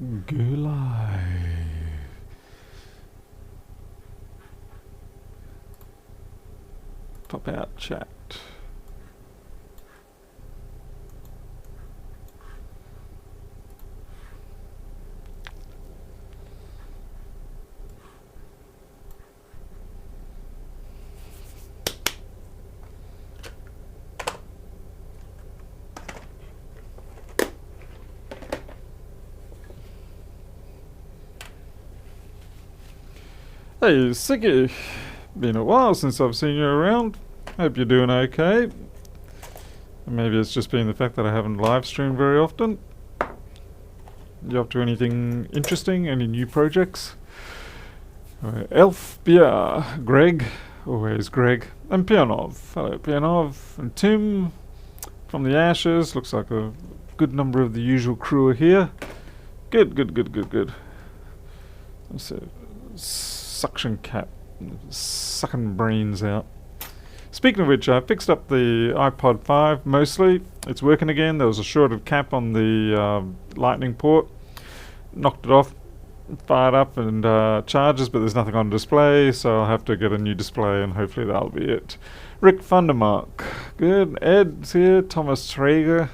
Go live. Pop out chat. Hey, Siggy. Been a while since I've seen you around. Hope you're doing okay. Maybe it's just been the fact that I haven't live streamed very often. You up to anything interesting? Any new projects? Elf, Bia, Greg, always Greg, and Pianov. Hello, Pianov, and Tim from the Ashes. Looks like a good number of the usual crew are here. Good. So, suction cap, sucking brains out. Speaking of which, I fixed up the iPod 5 mostly. It's working again. There was a shorted cap on the lightning port. Knocked it off, fired up and charges, but there's nothing on display, so I'll have to get a new display and hopefully that'll be it. Rick Fundermark, good. Ed's here, Thomas Traeger,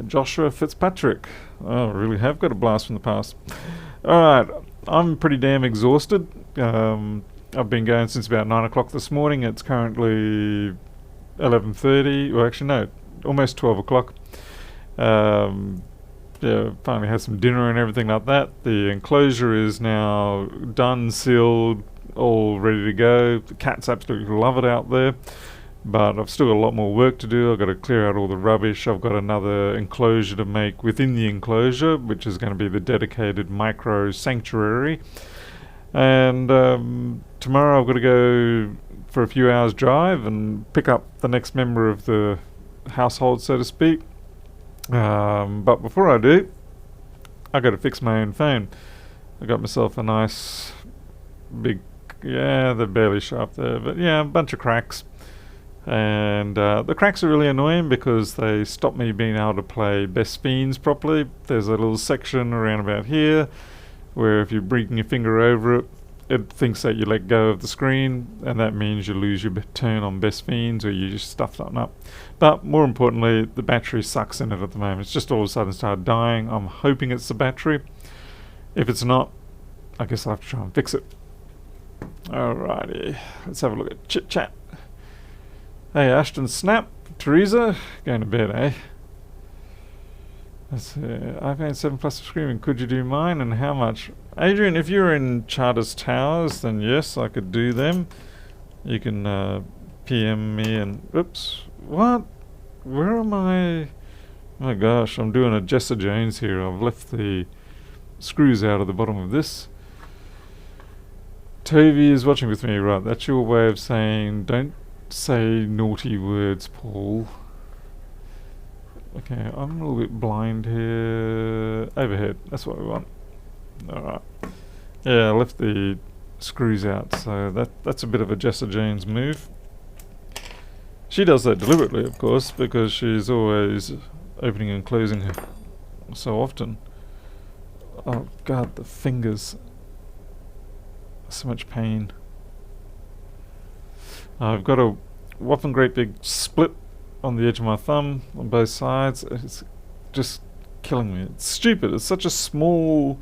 Joshua Fitzpatrick. Oh, I really have got a blast from the past. Alright, I'm pretty damn exhausted. I've been going since about 9 o'clock this morning. It's currently 11:30, or actually no, almost 12 o'clock. Yeah, finally had some dinner and everything like that. The enclosure is now done, sealed, all ready to go. The cats absolutely love it out there, but I've still got a lot more work to do. I've got to clear out all the rubbish. I've got another enclosure to make within the enclosure, which is going to be the dedicated micro sanctuary. And tomorrow I've got to go for a few hours drive and pick up the next member of the household, so to speak. But before I do, I got to fix my own phone. I got myself a nice big, yeah, they're barely sharp there, but yeah, a bunch of cracks. And the cracks are really annoying because they stop me being able to play Best Fiends properly. There's a little section around about here where if you bring your finger over it, it thinks that you let go of the screen, and that means you lose your turn on Best Fiends or you just stuff something up. But more importantly, the battery sucks in it at the moment. It's just all of a sudden started dying. I'm hoping it's the battery. If it's not, I guess I'll have to try and fix it. Alrighty, let's have a look at Chit Chat. Hey, Ashton Snap, Teresa, going to bed, eh? Let's see, iPhone 7 Plus screaming, could you do mine and how much? Adrian, if you're in Charters Towers, then yes, I could do them. You can PM me and, oops, what? Where am I? Oh my gosh, I'm doing a Jessa Jones here. I've left the screws out of the bottom of this. Toby is watching with me, right? That's your way of saying, don't say naughty words, Paul. Okay, I'm a little bit blind here. Overhead, that's what we want. Alright. Yeah, I left the screws out, so that's a bit of a Jessa Jones move. She does that deliberately, of course, because she's always opening and closing her so often. Oh god, the fingers. So much pain. I've got a whopping great big split on the edge of my thumb on both sides. It's just killing me. It's stupid. It's such a small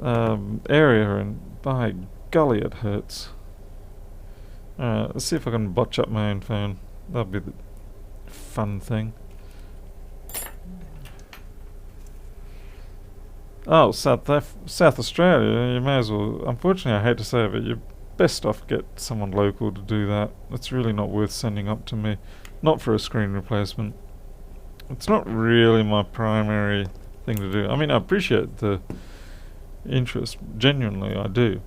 area, and by golly, it hurts. Let's see if I can botch up my own phone. That'll be the fun thing. Oh, South Australia. You may as well. Unfortunately, I hate to say it, but you're best off get someone local to do that. It's really not worth sending up to me. Not for a screen replacement. It's not really my primary thing to do. I mean, I appreciate the interest. Genuinely, I do.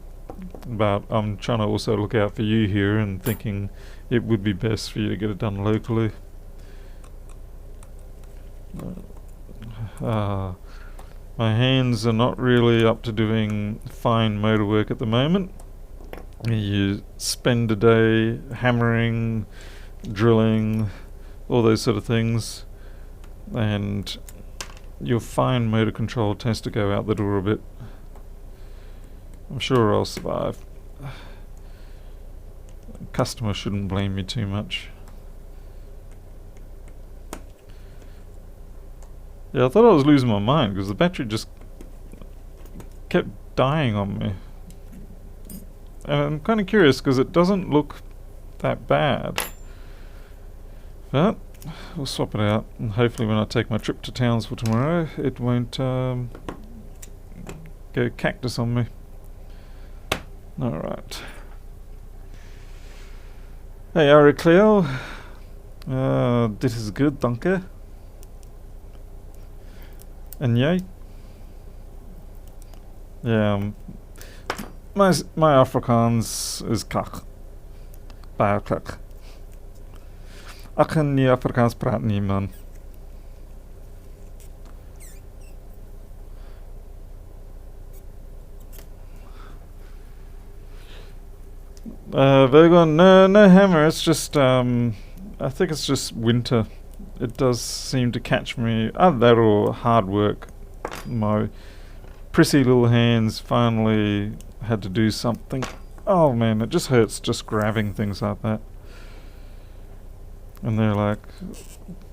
But I'm trying to also look out for you here and thinking it would be best for you to get it done locally. My hands are not really up to doing fine motor work at the moment. You spend a day hammering, drilling, all those sort of things, and your fine motor control tends to go out the door a bit. I'm sure I'll survive. Customer shouldn't blame me too much. Yeah, I thought I was losing my mind because the battery just kept dying on me. And I'm kind of curious because it doesn't look that bad. But we'll swap it out, and hopefully when I take my trip to Townsville tomorrow, it won't go cactus on me. Alright. Hey, Ari Cleo. Dit is good, danke. En jij? Yeah, my Afrikaans is kak. Baie kak. Ek kan nie Afrikaans praat nie, man. Virgo, no hammer, it's just, I think it's just winter. It does seem to catch me. Either that or hard work. My prissy little hands finally had to do something. Oh man, it just hurts just grabbing things like that. And they're like,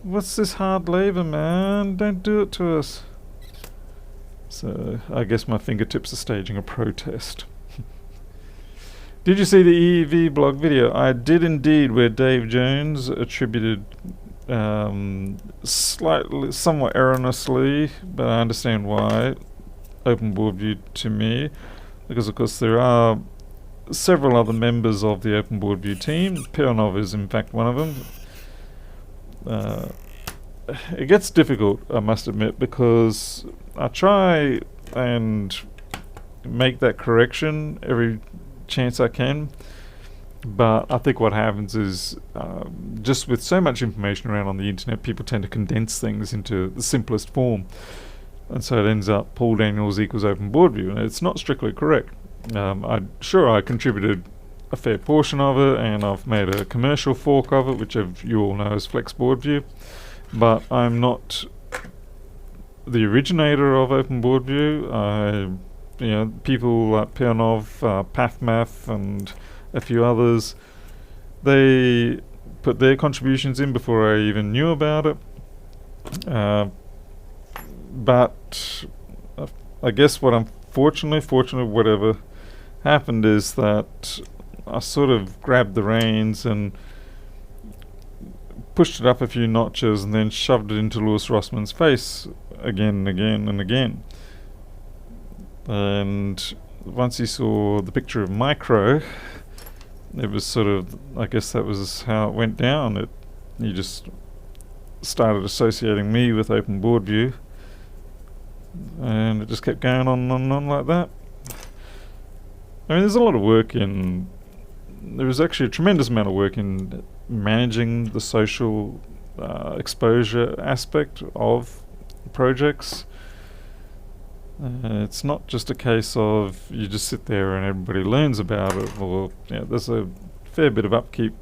what's this hard labor, man? Don't do it to us. So I guess my fingertips are staging a protest. Did you see the EEV blog video? I did indeed, where Dave Jones attributed slightly, somewhat erroneously, but I understand why, Open Board View to me, because of course there are several other members of the Open Board View team. Peonov is in fact one of them. It gets difficult, I must admit, because I try and make that correction every chance I can, but I think what happens is just with so much information around on the internet, people tend to condense things into the simplest form, and so it ends up Paul Daniels equals Open Board View, and it's not strictly correct. I contributed a fair portion of it, and I've made a commercial fork of it, which you all know as Flex Board View, but I'm not the originator of Open Board View. People like Peonov, PathMath, and a few others, they put their contributions in before I even knew about it. But I guess what fortunately, whatever happened is that I sort of grabbed the reins and pushed it up a few notches and then shoved it into Lewis Rossman's face again and again and again. And once he saw the picture of Micro, it was sort of, I guess that was how it went down. He just started associating me with Open Board View, and it just kept going on and on like that. I mean, there's a lot of work in, there was actually a tremendous amount of work in managing the social exposure aspect of projects. It's not just a case of you just sit there and everybody learns about it, or there's a fair bit of upkeep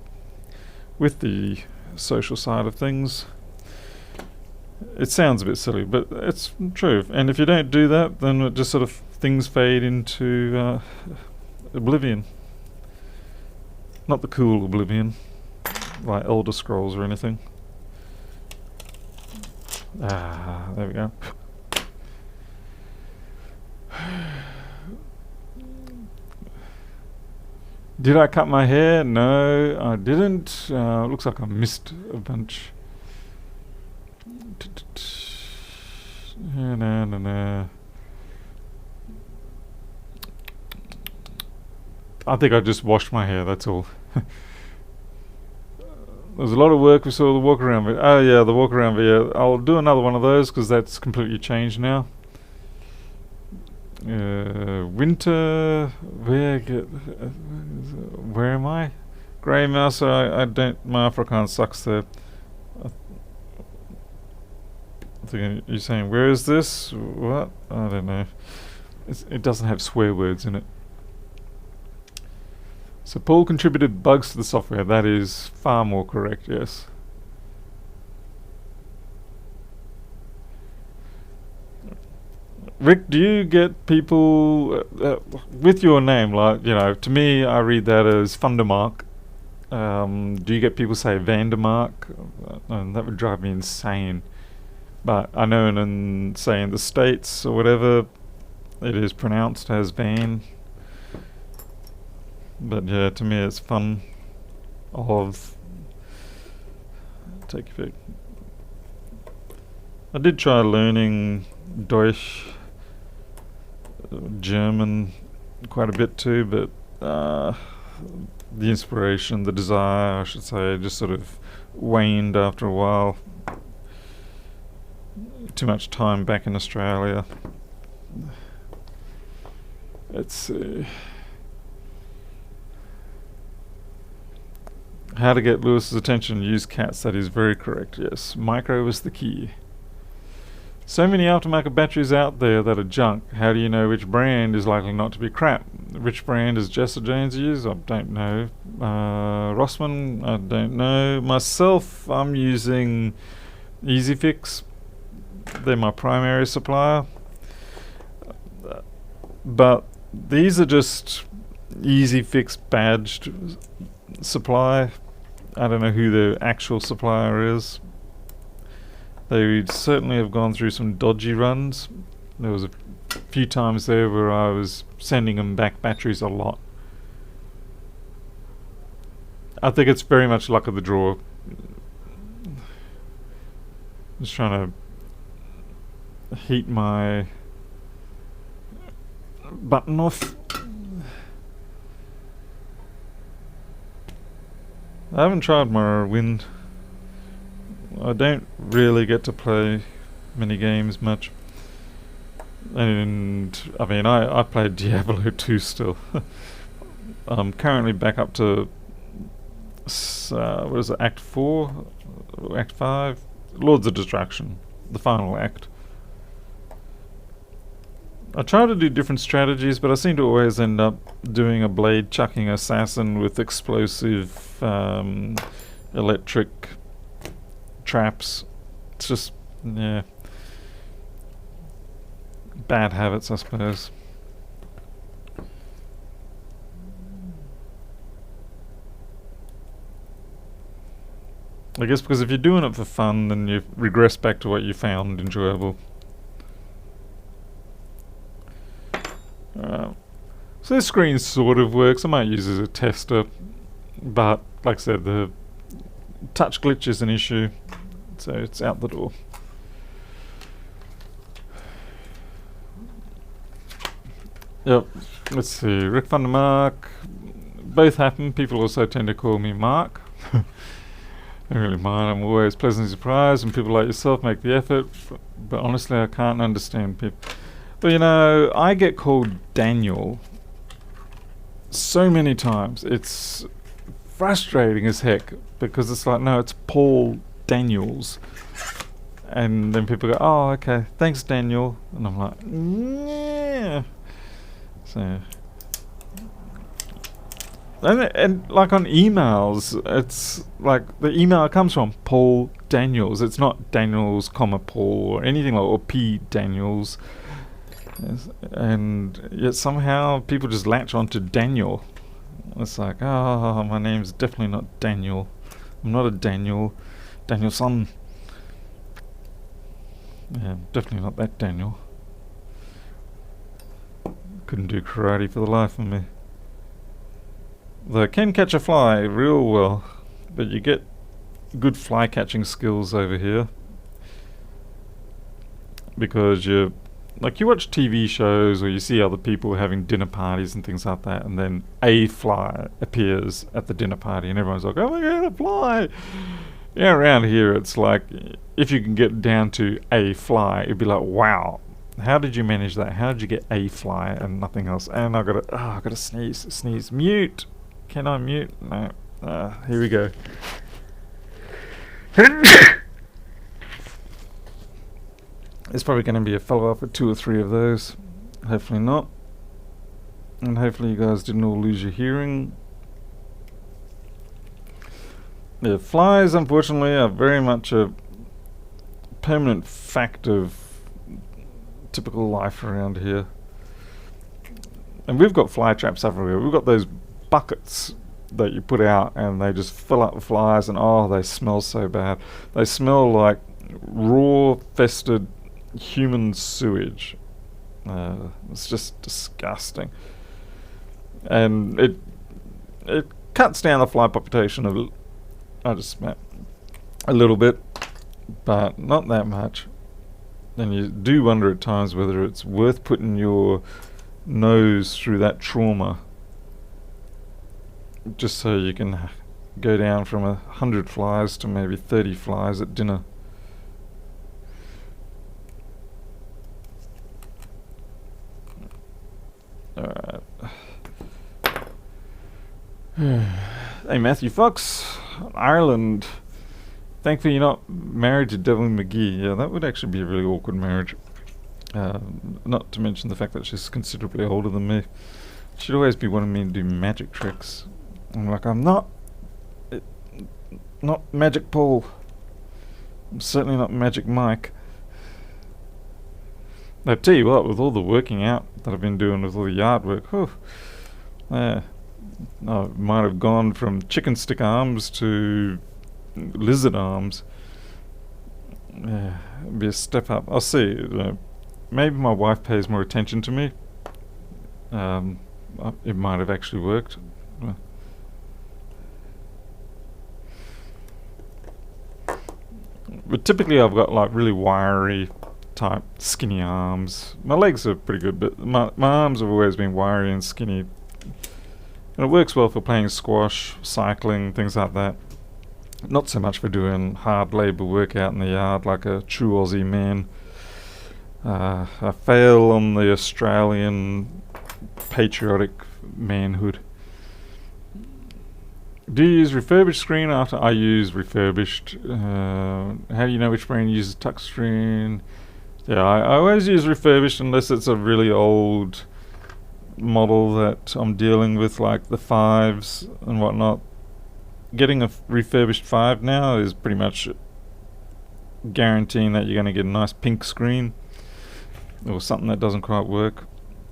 with the social side of things. It sounds a bit silly, but it's true. And if you don't do that, then it just sort of things fade into oblivion. Not the cool oblivion, like Elder Scrolls or anything. There we go. Did I cut my hair? No, I didn't. Looks like I missed a bunch. No. I think I just washed my hair, that's all. There's a lot of work. We saw the walk around video. Oh yeah, the walk around video. I'll do another one of those because that's completely changed now. Winter, where am I? Grey mouse. I don't. My Afrikaans sucks there. I think you're saying where is this? What? I don't know. It doesn't have swear words in it. So Paul contributed bugs to the software. That is far more correct. Yes. Rick, do you get people with your name? Like, to me, I read that as Fundermark. Do you get people say Vandermark? That would drive me insane. But I know say in the States or whatever, it is pronounced as Van. But yeah, to me it's fun of take a pick. I did try learning Deutsch, German quite a bit too, but the inspiration, the desire, I should say, just sort of waned after a while. Too much time back in Australia. It's how to get Lewis's attention, use cats. That is very correct. Yes, micro is the key. So many aftermarket batteries out there that are junk. How do you know which brand is likely not to be crap? Which brand does Jessa Jones use? I don't know. Rossmann? I don't know. Myself, I'm using EasyFix. They're my primary supplier. But these are just EasyFix badged supply. I don't know who the actual supplier is. They certainly have gone through some dodgy runs. There was a few times there where I was sending them back batteries a lot. I think it's very much luck of the draw. Just trying to heat my button off. I haven't tried my wind. I don't really get to play many games much. And I mean, I played Diablo 2 still. I'm currently back up to what is it, Act 4? Act 5? Lords of Destruction, the final act. I try to do different strategies, but I seem to always end up doing a blade chucking assassin with explosive electric traps. It's just, yeah, bad habits, I suppose. I guess because if you're doing it for fun, then you regress back to what you found enjoyable. So this screen sort of works. I might use it as a tester, but like I said, the touch glitch is an issue, so it's out the door. Yep, let's see, Rick Vandermark. Both happen. People also tend to call me Mark. I don't really mind. I'm always pleasantly surprised when people like yourself make the effort, but honestly I can't understand people. But you know, I get called Daniel so many times. It's frustrating as heck, because it's like, no, it's Paul Daniels. And then people go, oh, okay, thanks Daniel. And I'm like, yeah. So, and like on emails, it's like the email comes from Paul Daniels. It's not Daniels, comma Paul or anything like, or P Daniels. Yes, and yet somehow people just latch onto Daniel. It's like, oh, my name's definitely not Daniel. I'm not a Daniel. Danielson. Yeah, definitely not that Daniel. Couldn't do karate for the life of me. Though I can catch a fly real well, but you get good fly catching skills over here because you watch TV shows or you see other people having dinner parties and things like that, and then a fly appears at the dinner party and everyone's like, oh my god, a fly! Yeah, around here it's like, if you can get down to a fly, it'd be like, wow, how did you manage that? How did you get a fly and nothing else? And I gotta sneeze. Mute! Can I mute? No. Here we go. It's probably going to be a follow-up with 2 or 3 of those. Hopefully not. And hopefully you guys didn't all lose your hearing. Yeah, flies, unfortunately, are very much a permanent fact of typical life around here. And we've got fly traps everywhere. We've got those buckets that you put out and they just fill up with flies, and oh, they smell so bad. They smell like raw, festered human sewage. It's just disgusting. And it cuts down the fly population a little bit, but not that much. And you do wonder at times whether it's worth putting your nose through that trauma just so you can go down from 100 flies to maybe 30 flies at dinner. Alright. Hey, Matthew Fox, Ireland. Thankfully you're not married to Devlin McGee. Yeah, that would actually be a really awkward marriage. Not to mention the fact that she's considerably older than me. She'd always be wanting me to do magic tricks. I'm like, I'm not Magic Paul. I'm certainly not Magic Mike. I tell you what, with all the working out that I've been doing with all the yard work, I might have gone from chicken stick arms to lizard arms. Yeah, it'd be a step up. I'll see. Maybe my wife pays more attention to me. It might have actually worked. But typically I've got like really wiry type skinny arms. My legs are pretty good, but my arms have always been wiry and skinny. And it works well for playing squash, cycling, things like that. Not so much for doing hard labour work out in the yard like a true Aussie man. I fail on the Australian patriotic manhood. Do you use refurbished screen after? I use refurbished. How do you know which brand uses touchscreen? Yeah, I always use refurbished unless it's a really old model that I'm dealing with, like the 5s and whatnot. Getting a refurbished 5 now is pretty much guaranteeing that you're going to get a nice pink screen or something that doesn't quite work.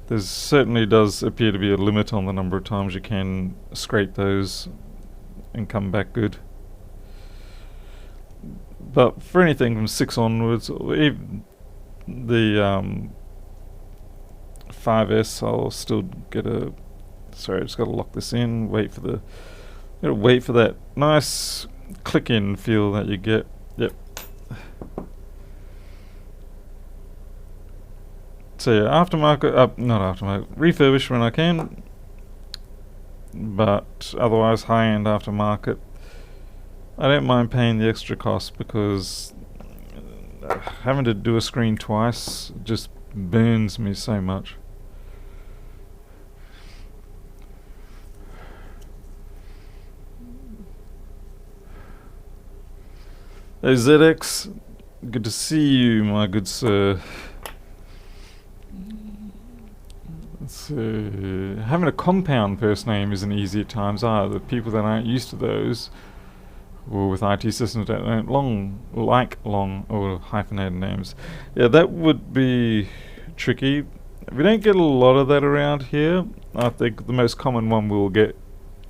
There certainly does appear to be a limit on the number of times you can scrape those and come back good. But for anything from 6 onwards, or even the 5S, I'll still get a... Sorry, I just got to lock this in. Wait for that nice click-in feel that you get. Yep. So yeah, not aftermarket, refurbish when I can, but otherwise high-end aftermarket. I don't mind paying the extra cost because having to do a screen twice just burns me so much. Hey ZX, good to see you, my good sir. Having a compound first name isn't easy at times either. People that aren't used to those, or with IT systems that don't like long or hyphenated names. Yeah, that would be tricky. We don't get a lot of that around here. I think the most common one we'll get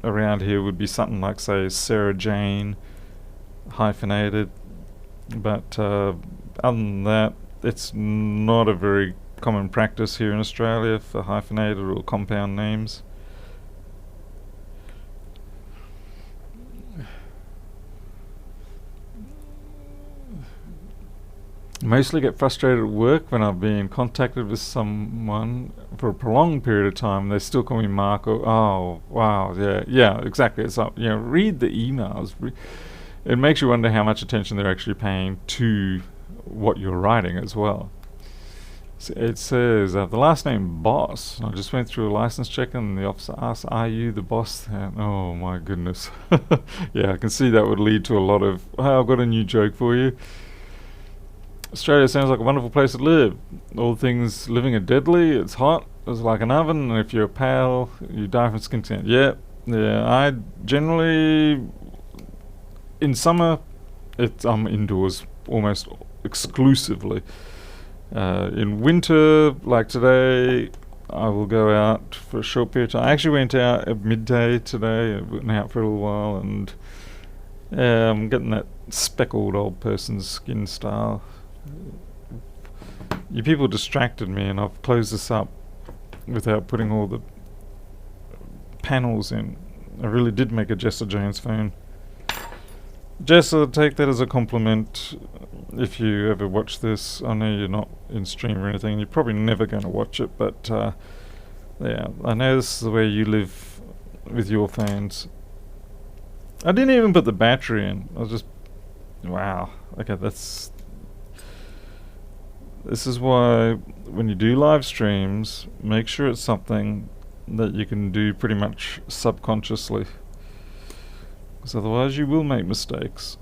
around here would be something like, say, Sarah Jane, hyphenated. But other than that, it's not a very common practice here in Australia for hyphenated or compound names. Mostly get frustrated at work when I've been contacted with someone for a prolonged period of time. They still call me Mark. Or, oh, wow, yeah, exactly. It's like, read the emails. It makes you wonder how much attention they're actually paying to what you're writing as well. It says the last name Boss. I just went through a license check and the officer asked, "Are you the boss?" Oh my goodness. Yeah, I can see that would lead to a lot of, "Hey, I've got a new joke for you. Australia sounds like a wonderful place to live. All things living are deadly. It's hot. It's like an oven. And if you're pale, you die from skin cancer." Yeah. I generally, in summer, I'm indoors almost exclusively. In winter, like today, I will go out for a short period of time. I actually went out at midday today. I went out for a little while, and I'm getting that speckled old person's skin style. You people distracted me, and I've closed this up without putting all the panels in. I really did make a Jessa Jones phone. Jessa, take that as a compliment. If you ever watch this, I know you're not in stream or anything, you're probably never going to watch it, but yeah, I know this is the way you live with your phones. I didn't even put the battery in. I was just, wow. Okay, this is why when you do live streams, make sure it's something that you can do pretty much subconsciously, because otherwise you will make mistakes.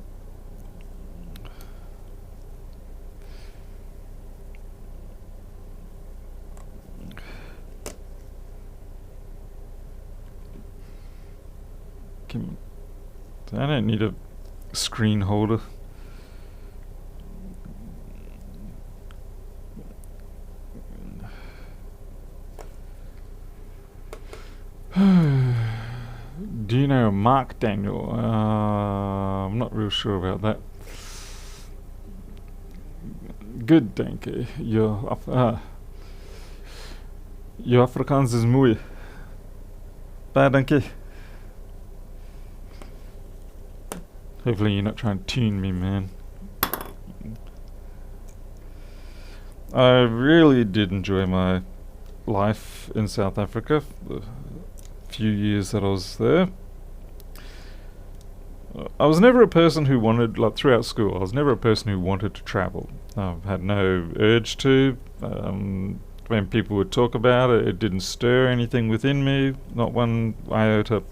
I don't need a screen holder. Do you know Mark Daniel? I'm not real sure about that. Good, thank you. Your Afrikaans is mooi. Baie dankie. Hopefully you're not trying to tune me, man. I really did enjoy my life in South Africa, the few years that I was there. I was never a person who wanted, like throughout school, I was never a person who wanted to travel. I've had no urge to. When people would talk about it, it didn't stir anything within me, not one iota.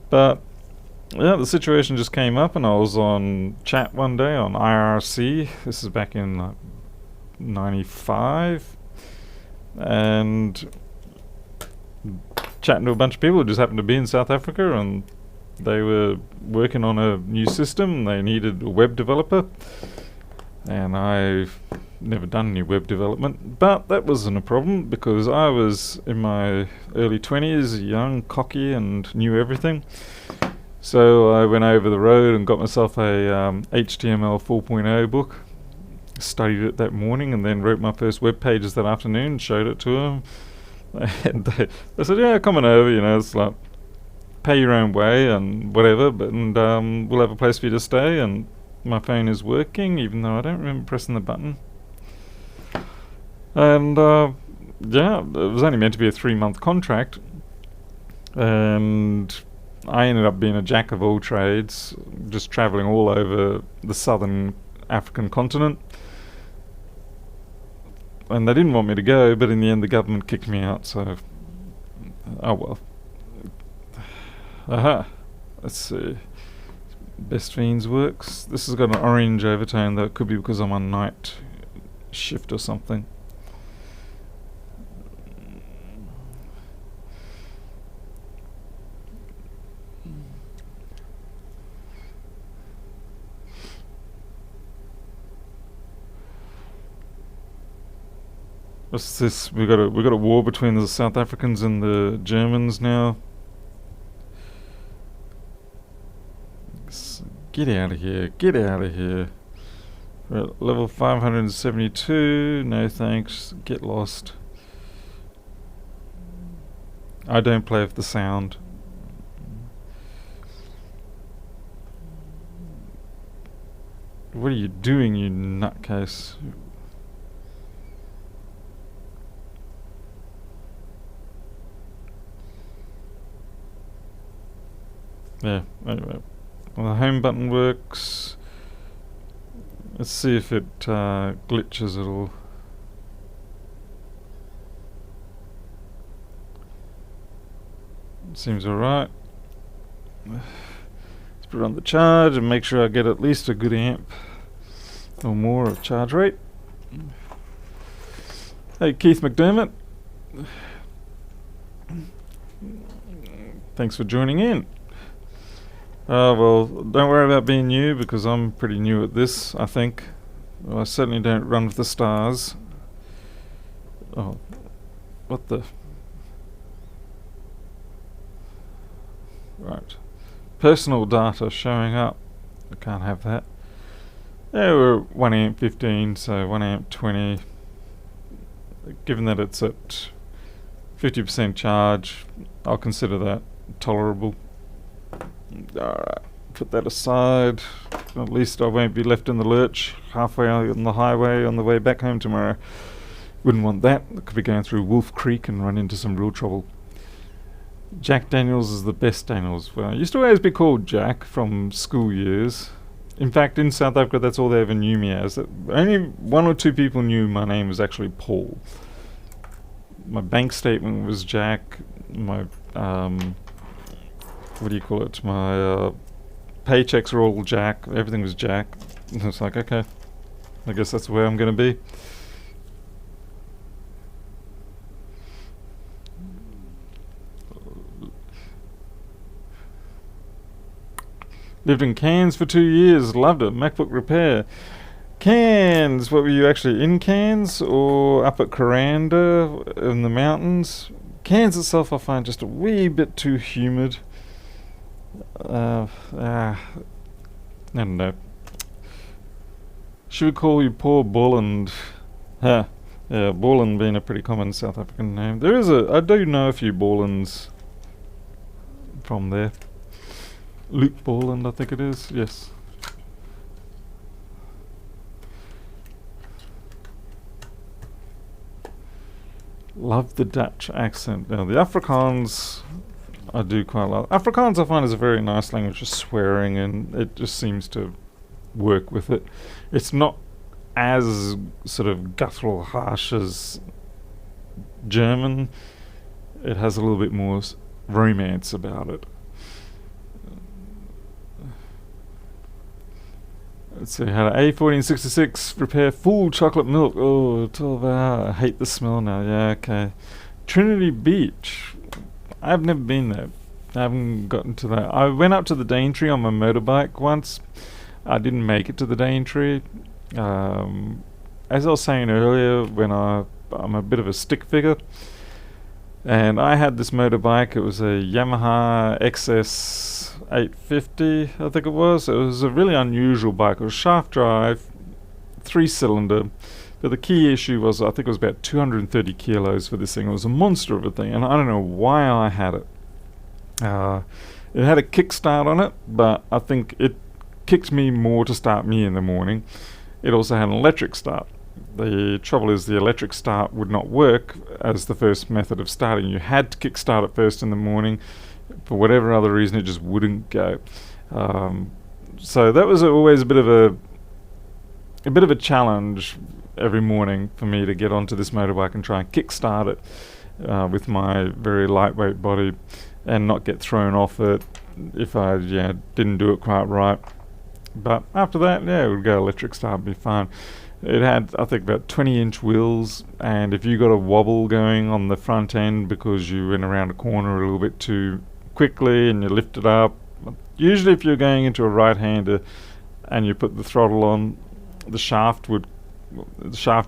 But yeah, the situation just came up, and I was on chat one day on IRC. This is back in '95, and chatting to a bunch of people who just happened to be in South Africa, and they were working on a new system. They needed a web developer, and I've never done any web development, but that wasn't a problem because I was in my early 20s, young, cocky, and knew everything. So I went over the road and got myself a HTML 4.0 book, studied it that morning, and then wrote my first web pages that afternoon, showed it to them. And they said, yeah, come on over, it's like, pay your own way and whatever, and we'll have a place for you to stay, and my phone is working, even though I don't remember pressing the button. And yeah, it was only meant to be a 3-month contract, and I ended up being a jack of all trades, just travelling all over the southern African continent. And they didn't want me to go, but in the end the government kicked me out, so oh well. Aha, let's see. Best Fiends works. This has got an orange overtone, though it could be because I'm on night shift or something. What's this? We got a war between the South Africans and the Germans now. Get out of here! Get out of here! We're at level 572. No thanks. Get lost. I don't play with the sound. What are you doing, you nutcase? Yeah, anyway. Well, the home button works. Let's see if it glitches at all. Seems alright. Let's put it on the charge and make sure I get at least a good amp or more of charge rate. Hey, Keith McDermott. Thanks for joining in. Well, don't worry about being new because I'm pretty new at this, I think. Well, I certainly don't run with the stars. Oh, what the... Right. Personal data showing up. I can't have that. Yeah, we're 1 amp 15, so 1 amp 20. Given that it's at 50% charge, I'll consider that tolerable. Alright, put that aside. At least I won't be left in the lurch halfway on the highway on the way back home tomorrow. Wouldn't want that. I could be going through Wolf Creek and run into some real trouble. Jack Daniels is the best Daniels. Well, I used to always be called Jack from school years. In fact, in South Africa, that's all they ever knew me as. Only 1 or 2 people knew my name was actually Paul. My bank statement was Jack. My, what do you call it? My paychecks were all Jack. Everything was Jack. And it's like, okay, I guess that's where I'm going to be. Lived in Cairns for 2 years. Loved it. MacBook repair. Cairns. What were you actually in Cairns or up at Coranda in the mountains? Cairns itself I find just a wee bit too humid. I don't know. Should we call you Poor Borland? Yeah, Borland being a pretty common South African name. I do know a few Borlands from there. Luke Borland, I think it is. Yes. Love the Dutch accent. Now, the Afrikaans, I do quite love. Afrikaans, I find, is a very nice language of swearing, and it just seems to work with it. It's not as sort of guttural, harsh as German. It has a little bit more romance about it. Let's see, how to A1466 repair full chocolate milk. Oh, 12 hour. I hate the smell now. Yeah, okay. Trinity Beach. I've never been there. I haven't gotten to that. I went up to the Daintree on my motorbike once. I didn't make it to the Daintree. As I was saying earlier, I'm a bit of a stick figure. And I had this motorbike. It was a Yamaha XS 850, I think it was. It was a really unusual bike. It was shaft drive, 3-cylinder. But the key issue was, I think it was about 230 kilos for this thing. It was a monster of a thing, and I don't know why I had it. It had a kickstart on it, but I think it kicked me more to start me in the morning. It also had an electric start. The trouble is the electric start would not work as the first method of starting. You had to kickstart it first in the morning. For whatever other reason, it just wouldn't go. So that was always a bit of a challenge every morning for me to get onto this motorbike and try and kickstart it with my very lightweight body and not get thrown off it if I didn't do it quite right. But after that, it would go electric start, be fine. It had, I think, about 20-inch wheels, and if you got a wobble going on the front end because you went around a corner a little bit too quickly and you lift it up, usually if you're going into a right-hander and you put the throttle on, the shaft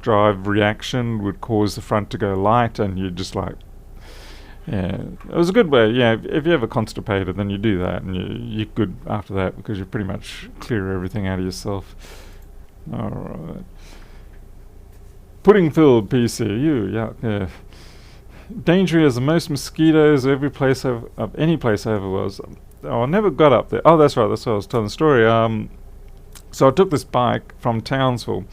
drive reaction would cause the front to go light, and you'd just like, it was a good way. If you're ever constipated, then you do that, and you're good after that because you pretty much clear everything out of yourself. Alright. Pudding-filled PC. Yeah. Daintree has the most mosquitoes of any place I ever was. I never got up there. Oh, that's right. That's what I was telling the story. So I took this bike from Townsville,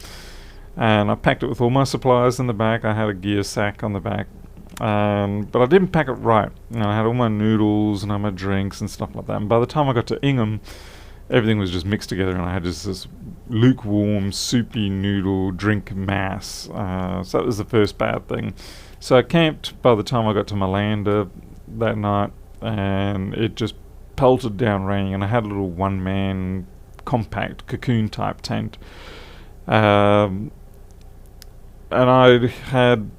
and I packed it with all my supplies in the back. I had a gear sack on the back, but I didn't pack it right. I had all my noodles and all my drinks and stuff like that. And by the time I got to Ingham, everything was just mixed together, and I had just this lukewarm, soupy noodle drink mass. So that was the first bad thing. So I camped by the time I got to Malanda that night, and it just pelted down raining, and I had a little one-man compact cocoon-type tent. And I had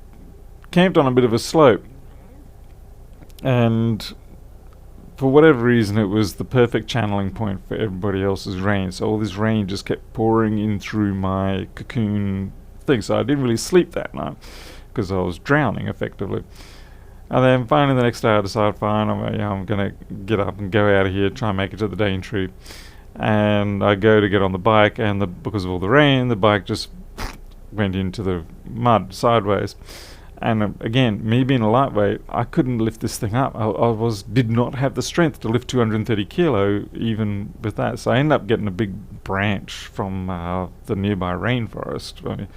camped on a bit of a slope, and for whatever reason, it was the perfect channeling point for everybody else's rain. So all this rain just kept pouring in through my cocoon thing. So I didn't really sleep that night because I was drowning effectively. And then finally the next day I decided, fine, I'm going to get up and go out of here, try and make it to the Daintree. And I go to get on the bike, and because of all the rain, the bike just went into the mud sideways. And again, me being a lightweight, I couldn't lift this thing up. I did not have the strength to lift 230 kilo even with that. So I ended up getting a big branch from the nearby rainforest. I mean,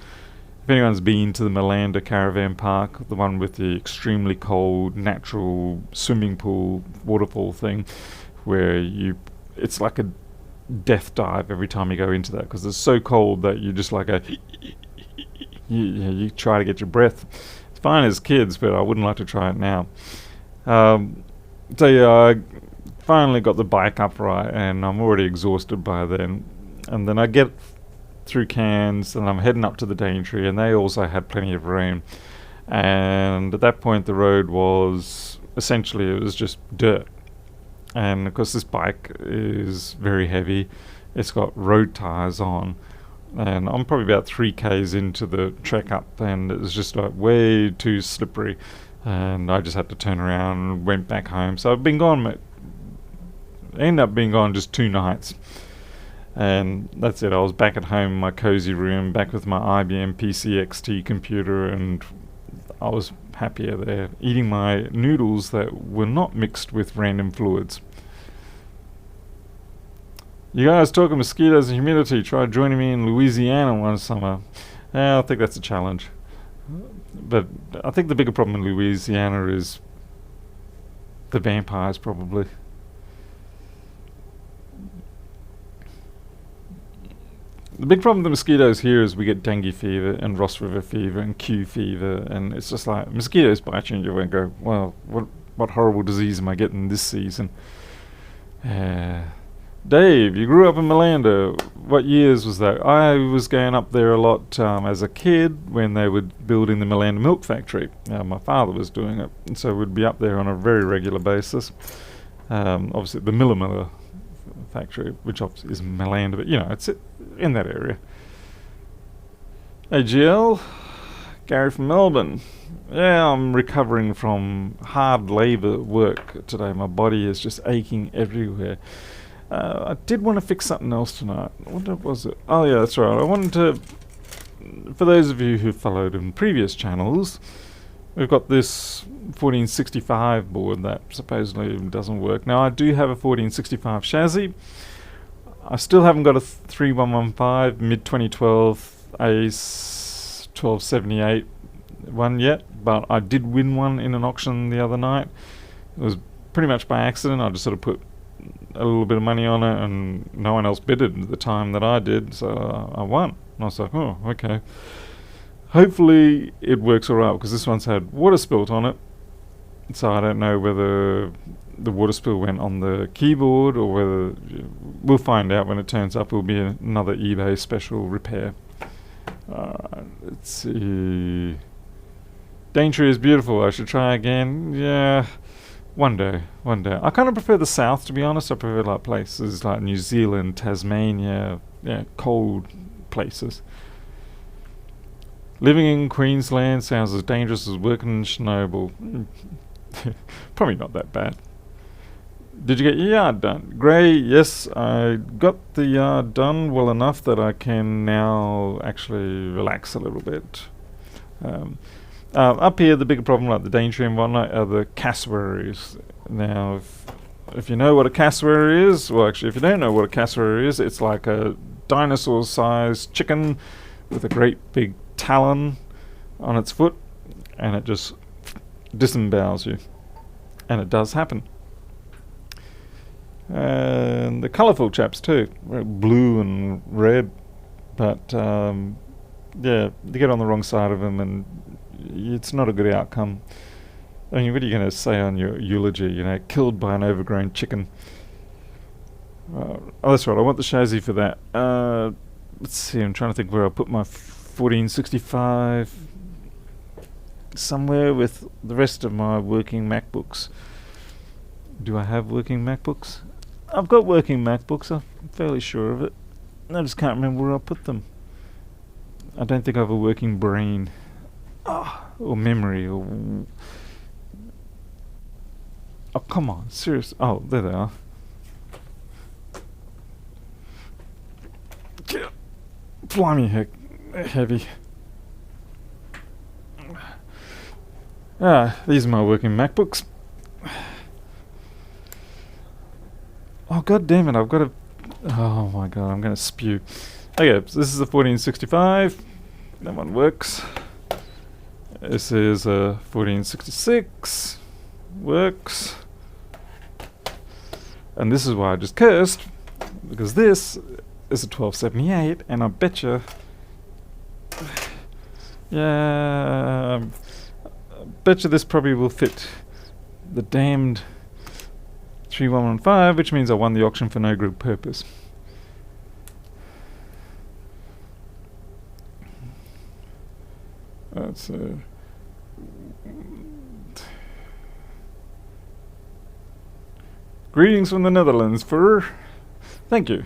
if anyone's been to the Malanda Caravan Park, the one with the extremely cold natural swimming pool waterfall thing, where it's like a death dive every time you go into that because it's so cold that you just like you try to get your breath. It's fine as kids, but I wouldn't like to try it now. So yeah, I finally got the bike upright, and I'm already exhausted by then. And then I get through Cairns, and I'm heading up to the Daintree, and they also had plenty of rain. And at that point, the road was essentially, it was just dirt. And of course, this bike is very heavy. It's got road tires on, and I'm probably about 3k's into the trek up, and it was just like way too slippery. And I just had to turn around and went back home. So I've been gone. Ended up being gone just 2 nights. And that's it. I was back at home in my cozy room, back with my IBM PC computer, and I was happier there, eating my noodles that were not mixed with random fluids. You guys talking mosquitoes and humidity, try joining me in Louisiana one summer. I think that's a challenge. But I think the bigger problem in Louisiana is the vampires, probably. The big problem with the mosquitoes here is we get dengue fever and Ross River fever and Q fever, and it's just like mosquitoes bite you and you go, well, what horrible disease am I getting this season? Dave, you grew up in Malanda. What years was that? I was going up there a lot as a kid when they were building the Malanda milk factory. My father was doing it, and so we'd be up there on a very regular basis. Obviously, the Miller factory, which obviously is Malanda, but it's in that area. Hey GL, Gary from Melbourne. Yeah, I'm recovering from hard labour work today. My body is just aching everywhere. I did want to fix something else tonight. What was it? Oh yeah, that's right. I wanted to, for those of you who followed in previous channels, we've got this 1465 board that supposedly doesn't work. Now I do have a 1465 chassis. I still haven't got a 3115 mid-2012 ACE 1278 one yet, but I did win one in an auction the other night. It was pretty much by accident. I just sort of put a little bit of money on it, and no one else bidded at the time that I did, so I won. And I was like, oh, okay. Hopefully it works alright, because this one's had water spilt on it, so I don't know whether the water spill went on the keyboard or whether we'll find out when it turns up. It will be another eBay special repair. Let's see. Daintree is beautiful. I should try again. Yeah, one day. I kind of prefer the south, to be honest. I prefer like places like New Zealand, Tasmania, cold places. Living in Queensland sounds as dangerous as working in Chernobyl. Probably not that bad. Did you get your yard done? Gray, yes, I got the yard done well enough that I can now actually relax a little bit. Up here, the bigger problem, like the Daintree and whatnot, are the cassowaries. Now, if you know what a cassowary is, well, actually, if you don't know what a cassowary is, it's like a dinosaur-sized chicken with a great big talon on its foot, and it just disembowels you. And it does happen. And the colourful chaps too, blue and red, but yeah, you get on the wrong side of them and it's not a good outcome. I mean, what are you going to say on your eulogy, killed by an overgrown chicken? Oh, that's right, I want the chassis for that. Let's see, I'm trying to think where I'll put my 1465, somewhere with the rest of my working MacBooks. Do I have working MacBooks? I've got working MacBooks, I'm fairly sure of it. I just can't remember where I put them. I don't think I have a working brain. Or memory, or... Oh, come on, serious. Oh, there they are. Blimey, heck, heavy. These are my working MacBooks. Oh, god damn it, I've got to... Oh my god, I'm going to spew. Okay, so this is a 1465. That one works. This is a 1466. Works. And this is why I just cursed, because this is a 1278, and I betcha... Yeah... I betcha this probably will fit the damned 3115, which means I won the auction for no good purpose. That's greetings from the Netherlands for... Thank you.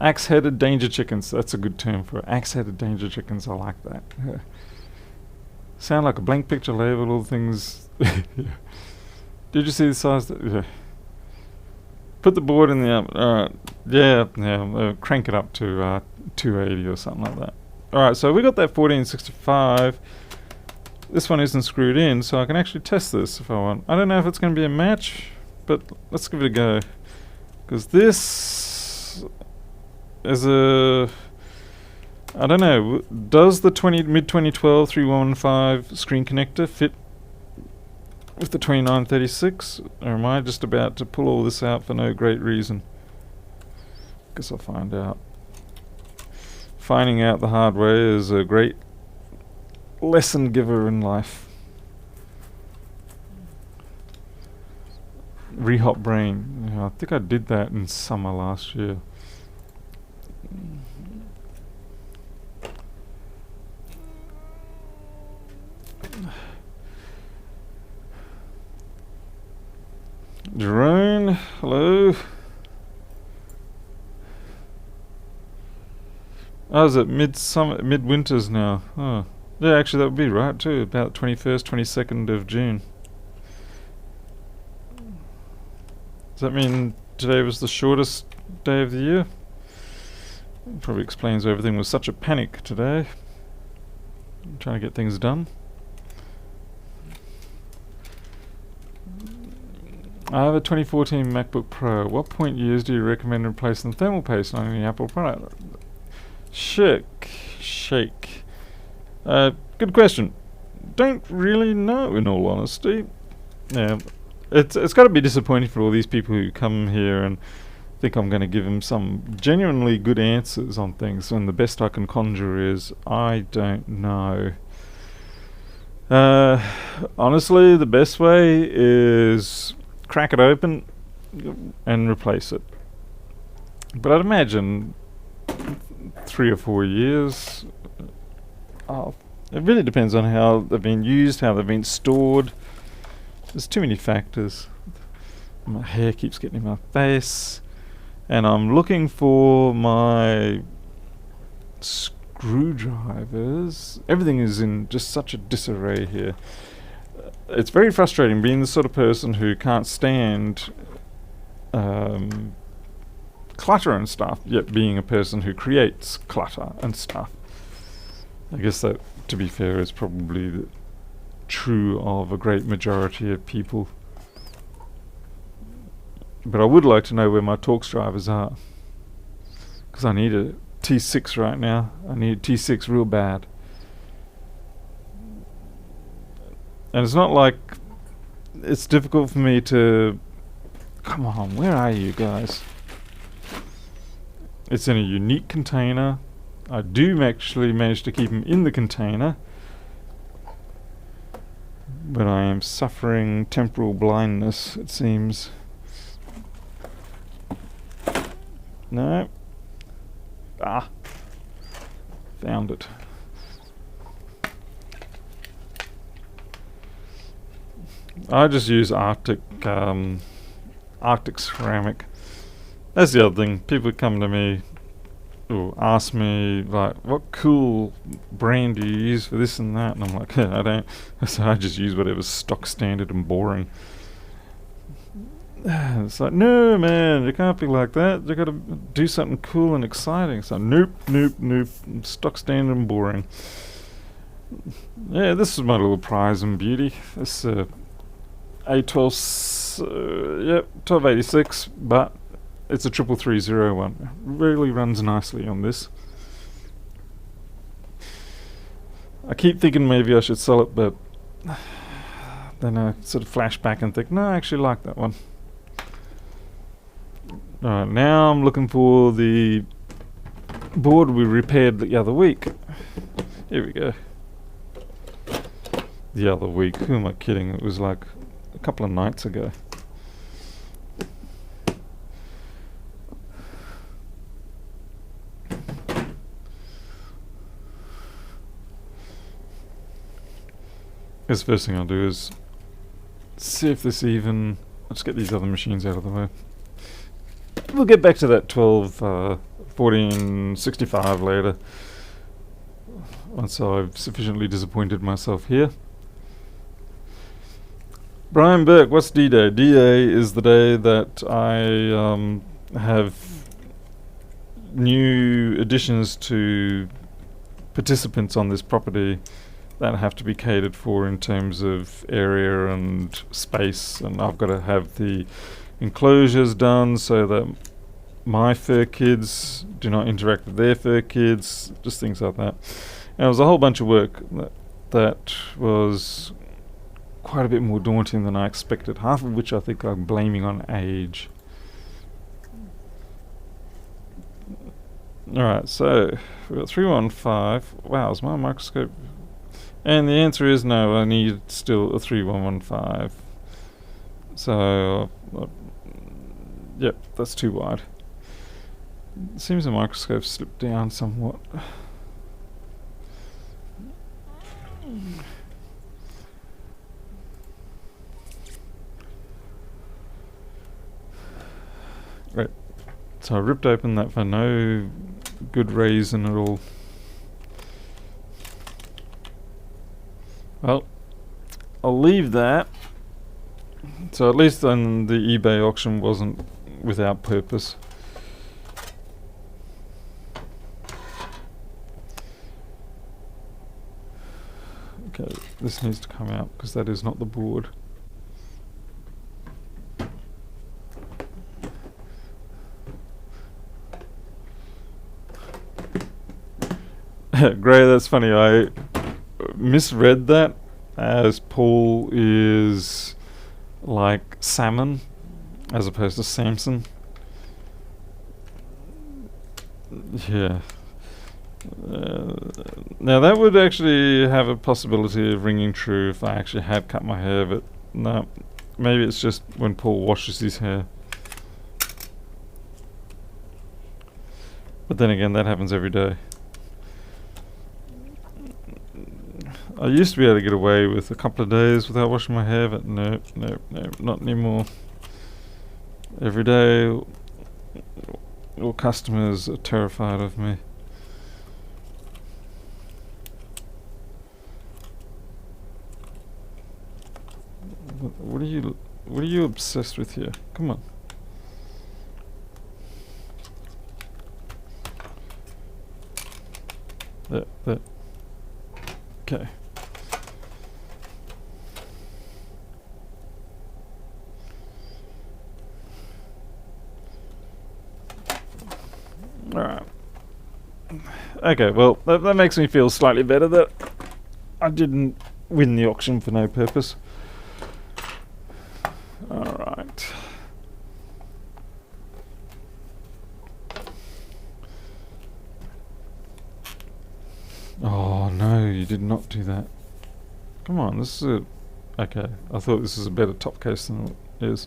Axe-headed danger chickens. That's a good term for it. Axe-headed danger chickens. I like that. Sound like a blank picture label, all things... Did you see the size? Put the board in the oven. Alright. Yeah. Crank it up to 280 or something like that. Alright, so we got that 1465. This one isn't screwed in, so I can actually test this if I want. I don't know if it's going to be a match, but let's give it a go. Because this is a... I don't know. Does the mid-2012 3115 screen connector fit with the 2936, or am I just about to pull all this out for no great reason? Guess I'll find out. Finding out the hard way is a great lesson giver in life. Rehop brain. Yeah, I think I did that in summer last year. Drone, hello. Oh, is it mid-summer, mid-winters now? Oh, yeah, actually that would be right too. About 21st, 22nd of June. Does that mean today was the shortest day of the year? Probably explains why everything was such a panic today. I'm trying to get things done. I have a 2014 MacBook Pro. What point years do you recommend replacing the thermal paste on any Apple product? Shake. Good question. Don't really know, in all honesty. Yeah, it's got to be disappointing for all these people who come here and think I'm going to give them some genuinely good answers on things when the best I can conjure is I don't know. Honestly, the best way is crack it open and replace it. But I'd imagine 3 or 4 years. It really depends on how they've been used, how they've been stored. There's too many factors. My hair keeps getting in my face, and I'm looking for my screwdrivers. Everything is in just such a disarray here. It's very frustrating being the sort of person who can't stand clutter and stuff, yet being a person who creates clutter and stuff. I guess that, to be fair, is probably true of a great majority of people. But I would like to know where my Torx drivers are, because I need a T6 right now. I need a T6 real bad. And it's not like it's difficult for me to... Come on, where are you guys? It's in a unique container. I do actually manage to keep them in the container, but I am suffering temporal blindness, it seems. No. Found it. I just use Arctic ceramic. That's the other thing. People come to me or ask me like, "What cool brand do you use for this and that?" And I'm like, "I don't." So I just use whatever's stock standard and boring. It's like, no, man, you can't be like that. You got to do something cool and exciting. So nope, nope, nope. Stock standard and boring. Yeah, this is my little prize and beauty. This A12, yep, 1286, but it's a 3330 one. Really runs nicely on this. I keep thinking maybe I should sell it, but then I sort of flash back and think, no, I actually like that one. Alright, now I'm looking for the board we repaired the other week. Here we go. The other week, who am I kidding? It was like a couple of nights ago. Guess the first thing I'll do is see if this even... I'll just get these other machines out of the way. We'll get back to that 1465 later, once I've sufficiently disappointed myself here. Brian Burke, what's D-Day? D-Day is the day that I have new additions to participants on this property that have to be catered for in terms of area and space, and I've got to have the enclosures done so that my fur kids do not interact with their fur kids, just things like that. And it was a whole bunch of work that was quite a bit more daunting than I expected, half of which I think I'm blaming on age. Alright, so we've got 315. Wow, is my microscope... And the answer is no, I need still a 3115. So, yep, that's too wide. It seems the microscope slipped down somewhat. Right, so I ripped open that for no good reason at all. Well, I'll leave that. So at least then the eBay auction wasn't without purpose. Okay, this needs to come out because that is not the board. Gray, that's funny. I misread that as Paul is like salmon as opposed to Samson. Yeah. Now that would actually have a possibility of ringing true if I actually had cut my hair, but no, maybe it's just when Paul washes his hair. But then again, that happens every day. I used to be able to get away with a couple of days without washing my hair, but no, not anymore. Every day, all customers are terrified of me. What are you obsessed with here? Come on. There. Okay. Alright. Okay, well, that makes me feel slightly better that I didn't win the auction for no purpose. Alright. Oh no, you did not do that. Come on, this is a... Okay, I thought this was a better top case than it is.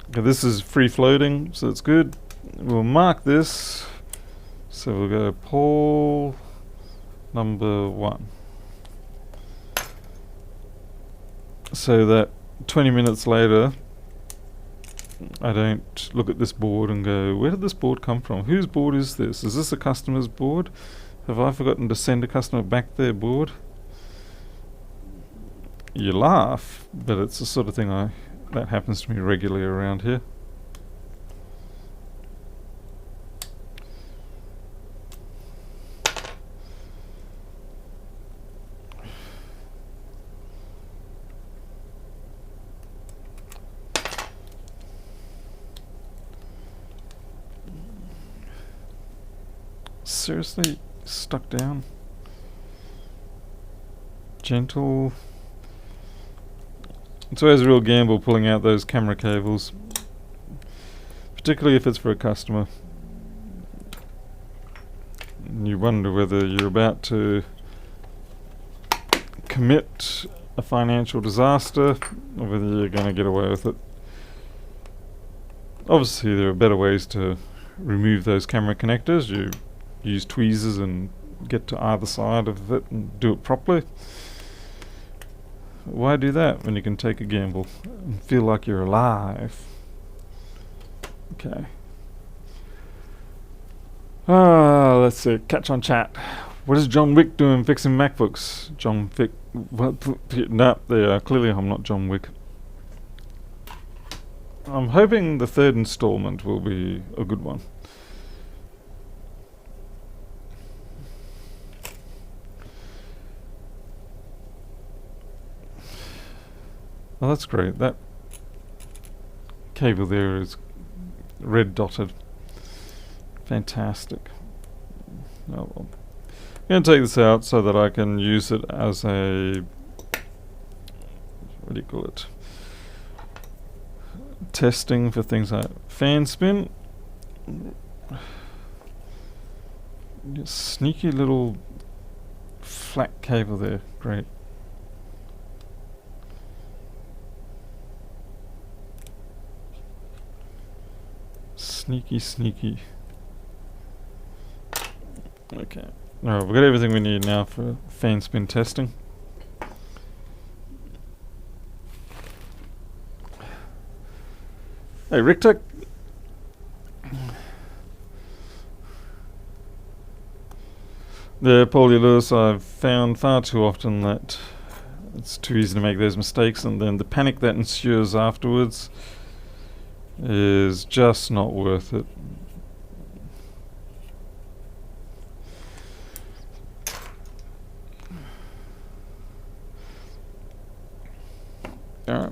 Okay, this is free floating, so it's good. We'll mark this. So we'll go Paul number 1. So that 20 minutes later, I don't look at this board and go, where did this board come from? Whose board is this? Is this a customer's board? Have I forgotten to send a customer back their board? You laugh, but it's the sort of thing that happens to me regularly around here. Seriously? Stuck down? Gentle. It's always a real gamble pulling out those camera cables, particularly if it's for a customer. And you wonder whether you're about to commit a financial disaster or whether you're going to get away with it. Obviously there are better ways to remove those camera connectors. You use tweezers and get to either side of it and do it properly. Why do that when you can take a gamble and feel like you're alive? Okay. Let's see. Catch on chat. What is John Wick doing fixing MacBooks? John Wick. No, they are. Clearly I'm not John Wick. I'm hoping the 3rd installment will be a good one. Oh, that's great. That cable there is red dotted. Fantastic. Oh, well. I'm going to take this out so that I can use it as a... what do you call it? Testing for things like fan spin. Sneaky little flat cable there. Great. Sneaky, sneaky. Okay. Alright, we've got everything we need now for fan spin testing. Hey, Richter. The Paulie Lewis, I've found far too often that it's too easy to make those mistakes, and then the panic that ensues afterwards is just not worth it. Alright.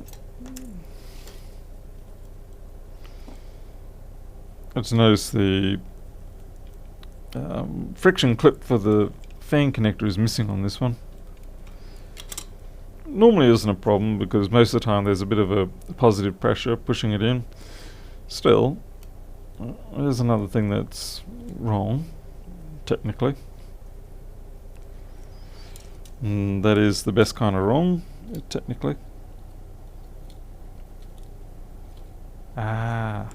Let's notice the friction clip for the fan connector is missing on this one. Normally isn't a problem because most of the time there's a bit of a positive pressure pushing it in. Still, there's another thing that's wrong, technically. And that is the best kind of wrong, technically. Ah.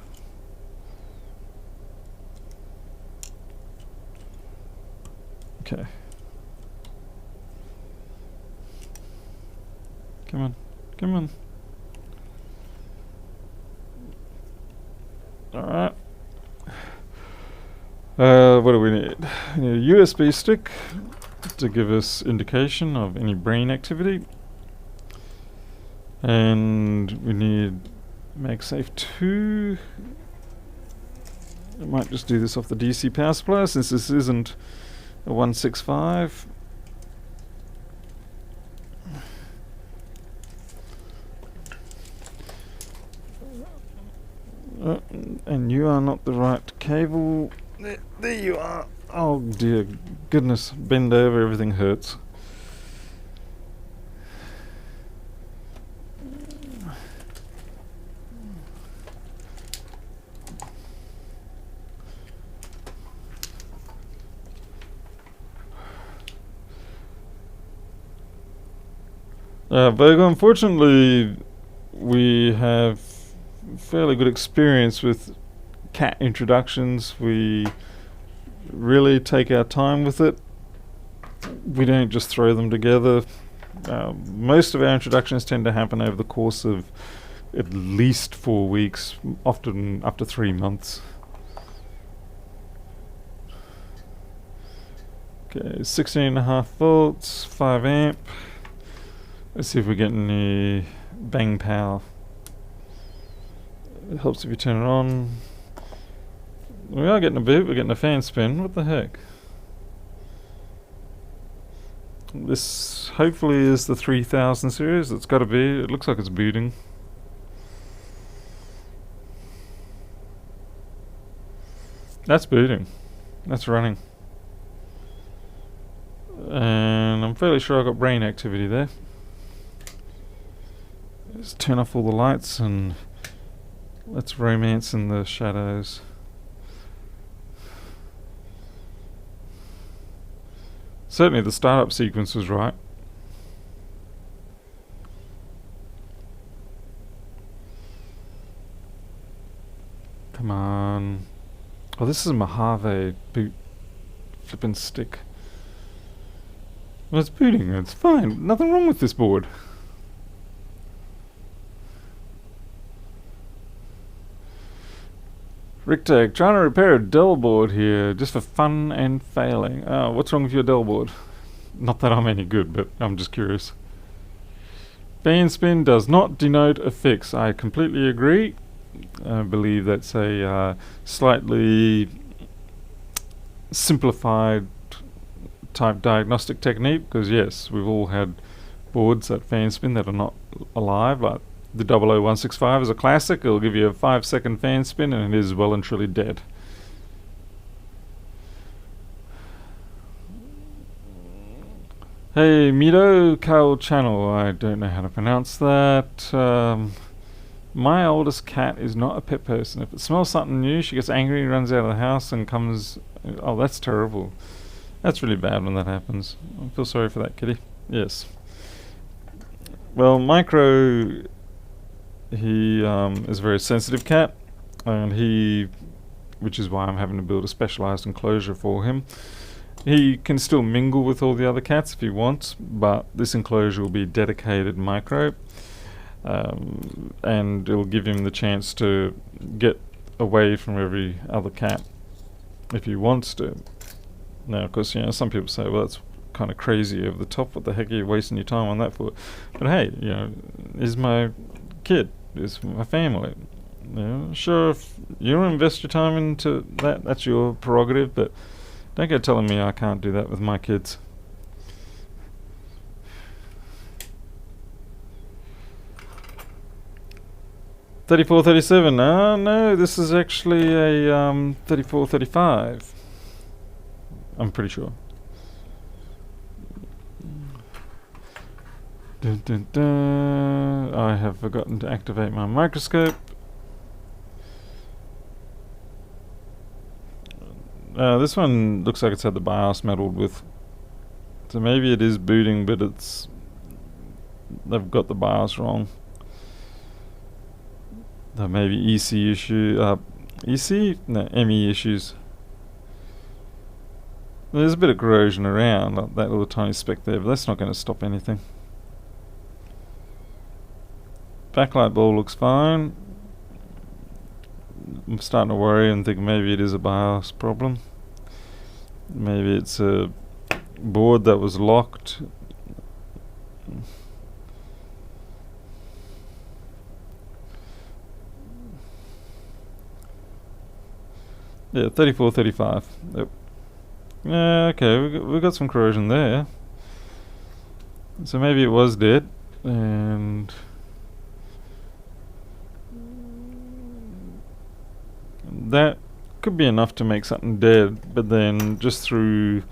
Okay. Come on. Come on. Alright. What do we need? We need a USB stick to give us indication of any brain activity. And we need MagSafe 2. I might just do this off the DC power supply since this isn't a 165. And you are not the right cable. There you are. Oh dear goodness, bend over, everything hurts. Virgo, unfortunately, we have fairly good experience with cat introductions. We really take our time with it. we don't just throw them together. Most of our introductions tend to happen over the course of at least 4 weeks, often up to 3 months. Okay, 16.5 volts, 5 amp. Let's see if we get any bang power. It helps if you turn it on. We are getting a beep, we're getting a fan spin. What the heck? This hopefully is the 3000 series. It's got to be. It looks like it's booting. That's booting. That's running. And I'm fairly sure I got brain activity there. Let's turn off all the lights and let's romance in the shadows. Certainly the startup sequence was right. Come on. Oh, this is a Mojave boot flippin' stick. Well, it's booting. It's fine. Nothing wrong with this board. Ricktag, trying to repair a Dell board here, just for fun and failing. Oh, what's wrong with your Dell board? Not that I'm any good, but I'm just curious. Fan spin does not denote a fix. I completely agree. I believe that's a slightly simplified type diagnostic technique, because yes, we've all had boards that fan spin that are not alive, like the 00165 is a classic. It'll give you a 5-second fan spin and it is well and truly dead. Hey, Mido Kyle Channel, I don't know how to pronounce that. My oldest cat is not a pet person. If it smells something new, she gets angry, runs out of the house and comes... Oh, that's terrible. That's really bad when that happens. I feel sorry for that kitty. Yes. Well, Micro... He is a very sensitive cat, and which is why I'm having to build a specialized enclosure for him. He can still mingle with all the other cats if he wants, but this enclosure will be dedicated Micro, and it'll give him the chance to get away from every other cat if he wants to. Now, of course, some people say, well, that's kind of crazy over the top. What the heck are you wasting your time on that for? But hey, he's my kid. Is my family. Sure, if you want to invest your time into that, that's your prerogative, but don't go telling me I can't do that with my kids. $34.37. No, this is actually a $34.35. I'm pretty sure. Dun, dun, dun. I have forgotten to activate my microscope. This one looks like it's had the BIOS meddled with. So maybe it is booting, but they've got the BIOS wrong. Maybe EC issue. EC? No, ME issues. There's a bit of corrosion around, like that little tiny speck there, but that's not going to stop anything. Backlight ball looks fine. I'm starting to worry and think maybe it is a BIOS problem. Maybe it's a board that was locked. Yeah, 34.35. Yep. Yeah, okay, we got some corrosion there. So maybe it was dead, and that could be enough to make something dead, but then just through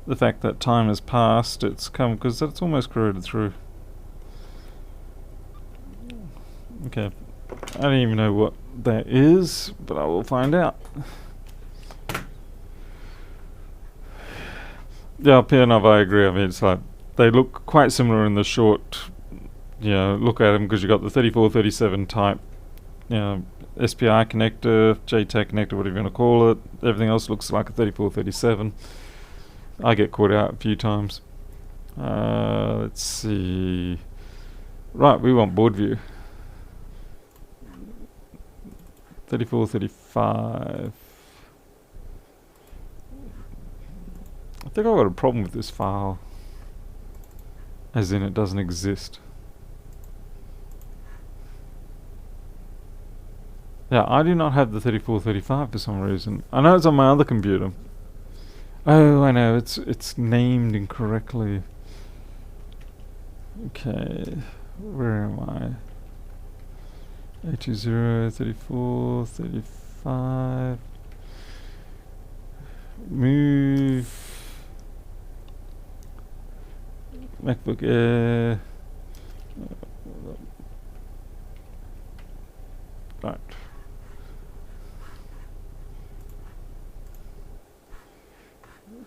the fact that time has passed, it's come, because it's almost corroded through. Okay, I don't even know what that is, but I will find out. Yeah, PNF, I agree. I mean, it's like they look quite similar in the short, look at them, because you got the 3437 type, SPI connector, JTAG connector, whatever you want to call it. Everything else looks like a 3437. I get caught out a few times. Let's see. Right, we want board view. 34, 35. I think I've got a problem with this file. As in, it doesn't exist. Yeah, I do not have the 34, 35 for some reason. I know it's on my other computer. Oh, I know, it's named incorrectly. Okay, where am I? 820, 34, 35. Move. MacBook Air. Right.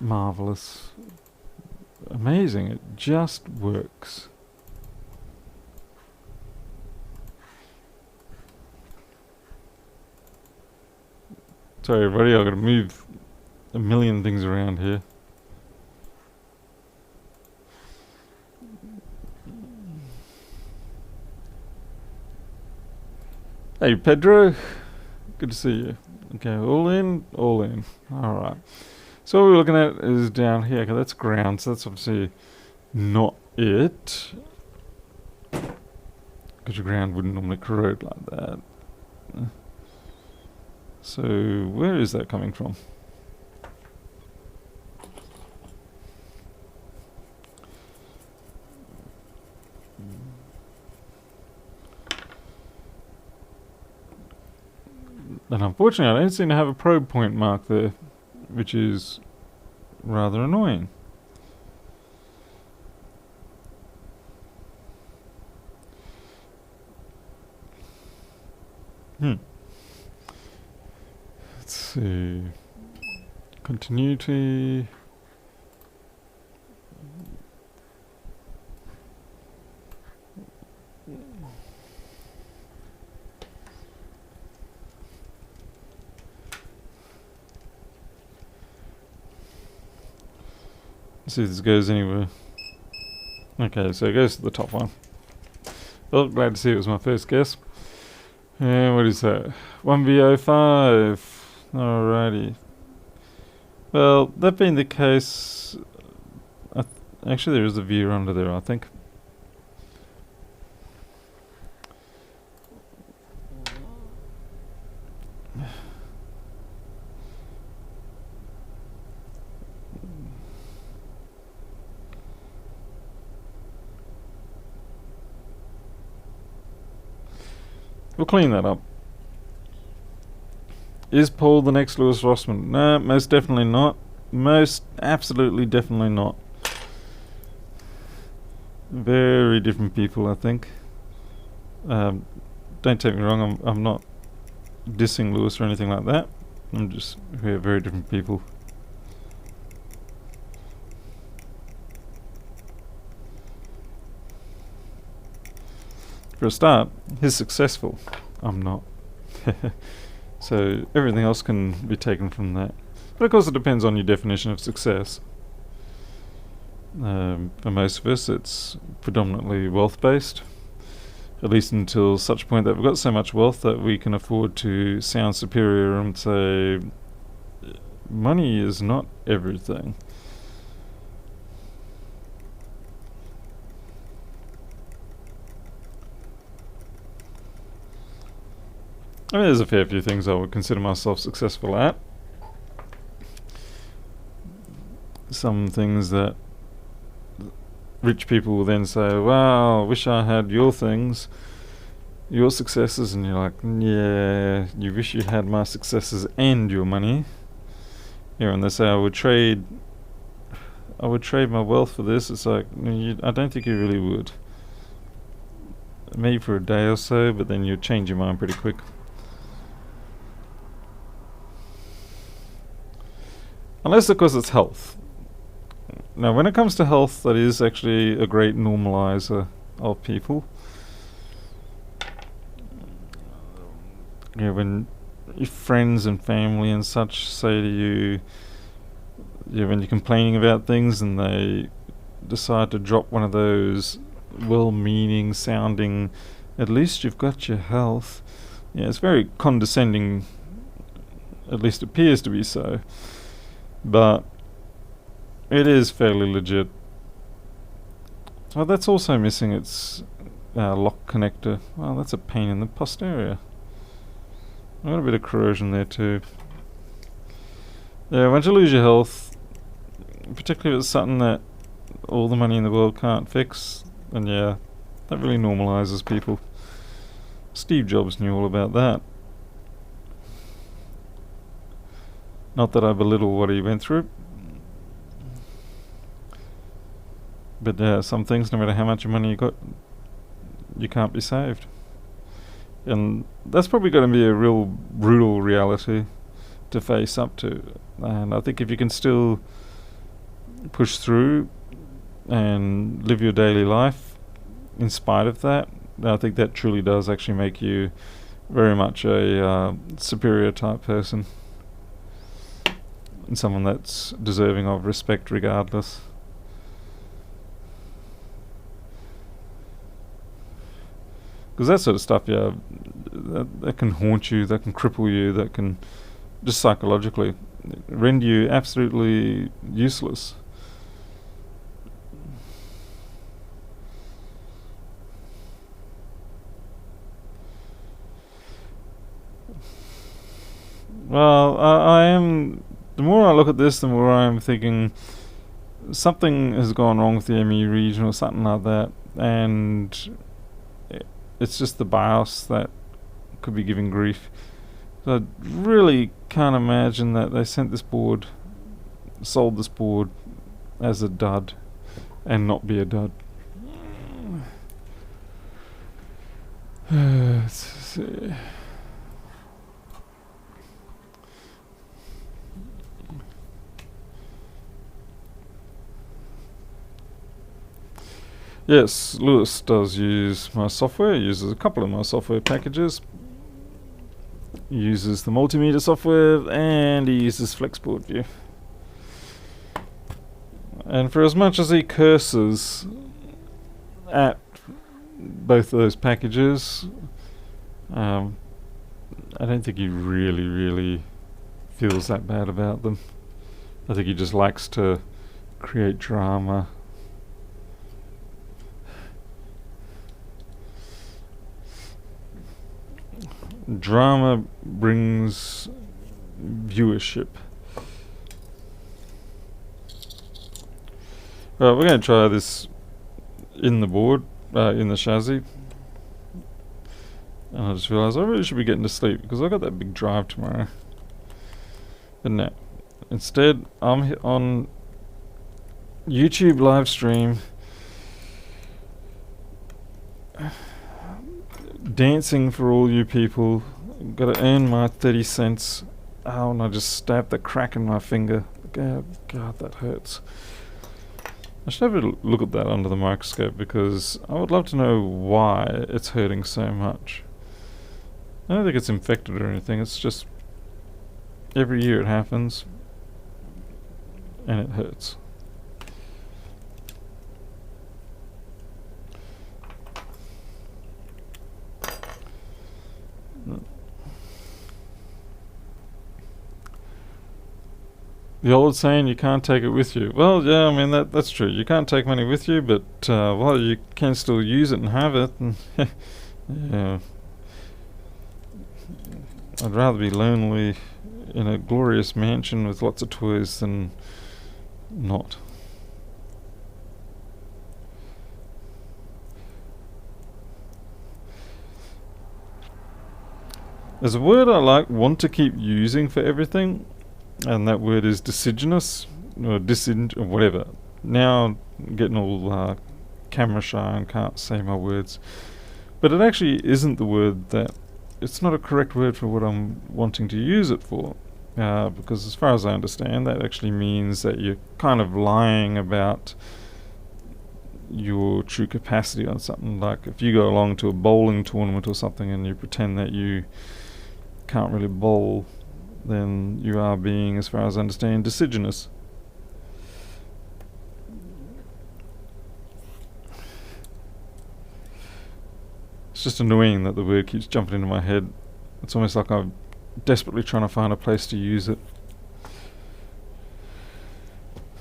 Marvelous. Amazing, it just works. Sorry everybody, I've got to move a million things around here. Hey Pedro, good to see you. Okay, all in, all in. Alright. So what we're looking at is down here. Okay, that's ground, so that's obviously not it. Because your ground wouldn't normally corrode like that. So where is that coming from? And unfortunately I don't seem to have a probe point mark there, which is rather annoying. Let's see. Continuity. Let's see if this goes anywhere. Okay, so it goes to the top one. Well, glad to see it was my first guess. And what is that? 1V05. Alrighty. Well, that being the case, actually there is a view under there, I think. We'll clean that up. Is Paul the next Lewis Rossman? No, most definitely not. Most absolutely definitely not. Very different people, I think. Don't take me wrong, I'm not dissing Lewis or anything like that. I'm just, we're very different people. For a start, he's successful. I'm not. So everything else can be taken from that. But of course it depends on your definition of success. For most of us it's predominantly wealth based. At least until such point that we've got so much wealth that we can afford to sound superior and say, money is not everything. I mean, there's a fair few things I would consider myself successful at. Some things that rich people will then say, wow, I wish I had your things, your successes, and you're like, yeah, you wish you had my successes and your money. Yeah, and they say I would trade my wealth for this. It's like, I don't think you really would. Maybe for a day or so, but then you'd change your mind pretty quick. Unless, of course, it's health. Now, when it comes to health, that is actually a great normalizer of people. Yeah, when your friends and family and such say to you, when you're complaining about things and they decide to drop one of those well-meaning sounding, at least you've got your health. Yeah, it's very condescending, at least appears to be so, but it is fairly legit. Oh, that's also missing its lock connector. Well, that's a pain in the posterior. I've got a bit of corrosion there too. Yeah, once you lose your health, particularly if it's something that all the money in the world can't fix, then yeah, that really normalizes people. Steve Jobs knew all about that. Not that I belittle what he went through, but yeah, some things, no matter how much money you got, you can't be saved. And that's probably going to be a real brutal reality to face up to. And I think if you can still push through and live your daily life in spite of that, I think that truly does actually make you very much a superior type person and someone that's deserving of respect regardless. Because that sort of stuff, yeah, that can haunt you, that can cripple you, that can just psychologically render you absolutely useless. Well, I am. The more I look at this, the more I'm thinking something has gone wrong with the ME region or something like that, and it's just the BIOS that could be giving grief. So I really can't imagine that they sent this board, sold this board as a dud, and not be a dud. Let's see. Yes, Lewis does use my software, uses a couple of my software packages, uses the multimeter software, and he uses Flexboard View. And for as much as he curses at both of those packages, I don't think he really feels that bad about them. I think he just likes to create drama. Drama brings viewership. We're going to try this in the board, in the chassis. And I just realised I really should be getting to sleep because I've got that big drive tomorrow. But no. Instead, I'm on YouTube live stream dancing for all you people. Gotta earn my 30 cents. Oh, and I just stabbed the crack in my finger. God, that hurts. I should have a look at that under the microscope because I would love to know why it's hurting so much. I don't think it's infected or anything, it's just every year it happens and it hurts. The old saying, you can't take it with you. Well, yeah, I mean, that's true. You can't take money with you, but, well, you can still use it and have it. And yeah. I'd rather be lonely in a glorious mansion with lots of toys than not. There's a word I want to keep using for everything, and that word is deciduous, or or whatever. Now I'm getting all camera shy and can't say my words. But it actually isn't the word that... It's not a correct word for what I'm wanting to use it for. Because as far as I understand, that actually means that you're kind of lying about your true capacity on something. Like if you go along to a bowling tournament or something and you pretend that you can't really bowl, then you are being, as far as I understand, deciduous. It's just annoying that the word keeps jumping into my head. It's almost like I'm desperately trying to find a place to use it.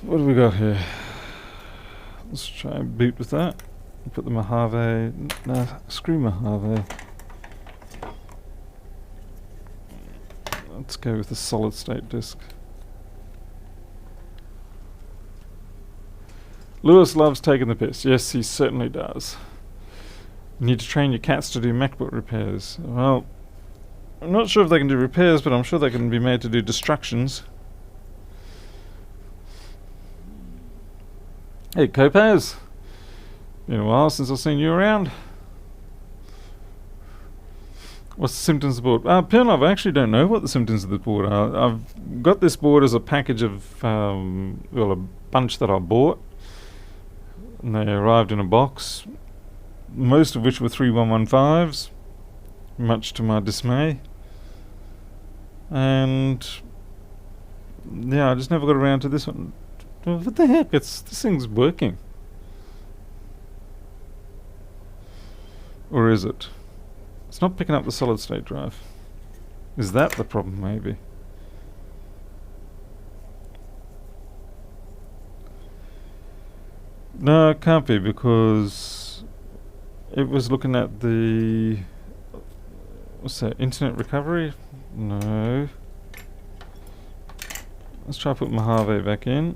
What do we got here? Let's try and boot with that. Put the Mojave. No, screw Mojave. Let's go with the solid state disk. Lewis loves taking the piss. Yes, he certainly does. You need to train your cats to do MacBook repairs. Well, I'm not sure if they can do repairs, but I'm sure they can be made to do destructions. Hey, Copaz. Been a while since I've seen you around. What's the symptoms of the board? Pernov, I actually don't know what the symptoms of the board are. I've got this board as a package of, well, a bunch that I bought. And they arrived in a box, most of which were 3115s, much to my dismay. And yeah, I just never got around to this one. What the heck? This thing's working. Or is it? It's not picking up the solid state drive. Is that the problem, maybe? No, it can't be, because it was looking at the... what's that? Internet recovery? No. Let's try to put Mojave back in.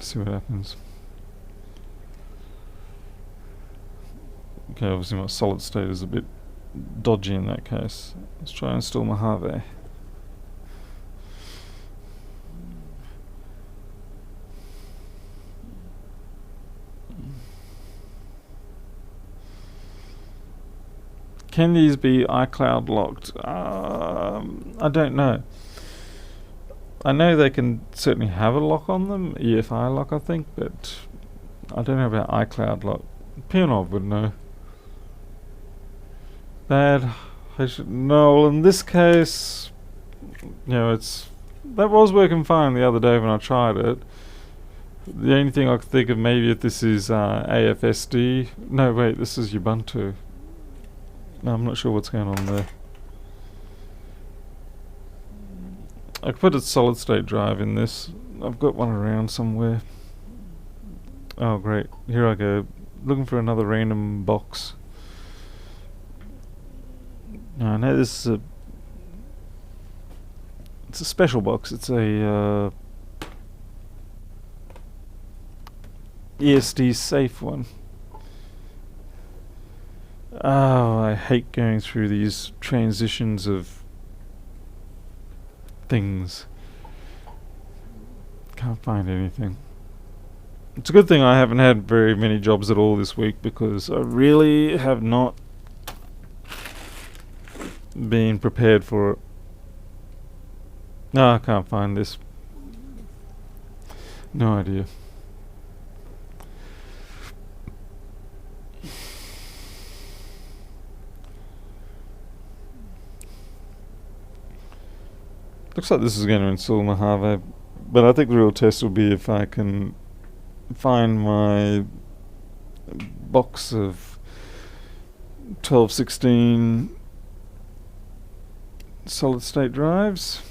See what happens. Okay, obviously my solid state is a bit dodgy in that case. Let's try and install Mojave. Can these be iCloud locked? I don't know. I know they can certainly have a lock on them, EFI lock I think, but I don't know about iCloud lock. Pionov would know. Bad. No, well in this case, you know, that was working fine the other day when I tried it. The only thing I could think of, maybe if this is AFSD. No, wait, this is Ubuntu. No, I'm not sure what's going on there. I could put a solid state drive in this. I've got one around somewhere. Oh great, here I go. Looking for another random box. No, I know this is it's a special box. It's a ESD safe one. Oh, I hate going through these transitions of things. Can't find anything. It's a good thing I haven't had very many jobs at all this week, because I really have not been prepared for it. No, I can't find this. No idea. Looks like this is going to install Mojave, but I think the real test will be if I can find my box of 1216 solid state drives.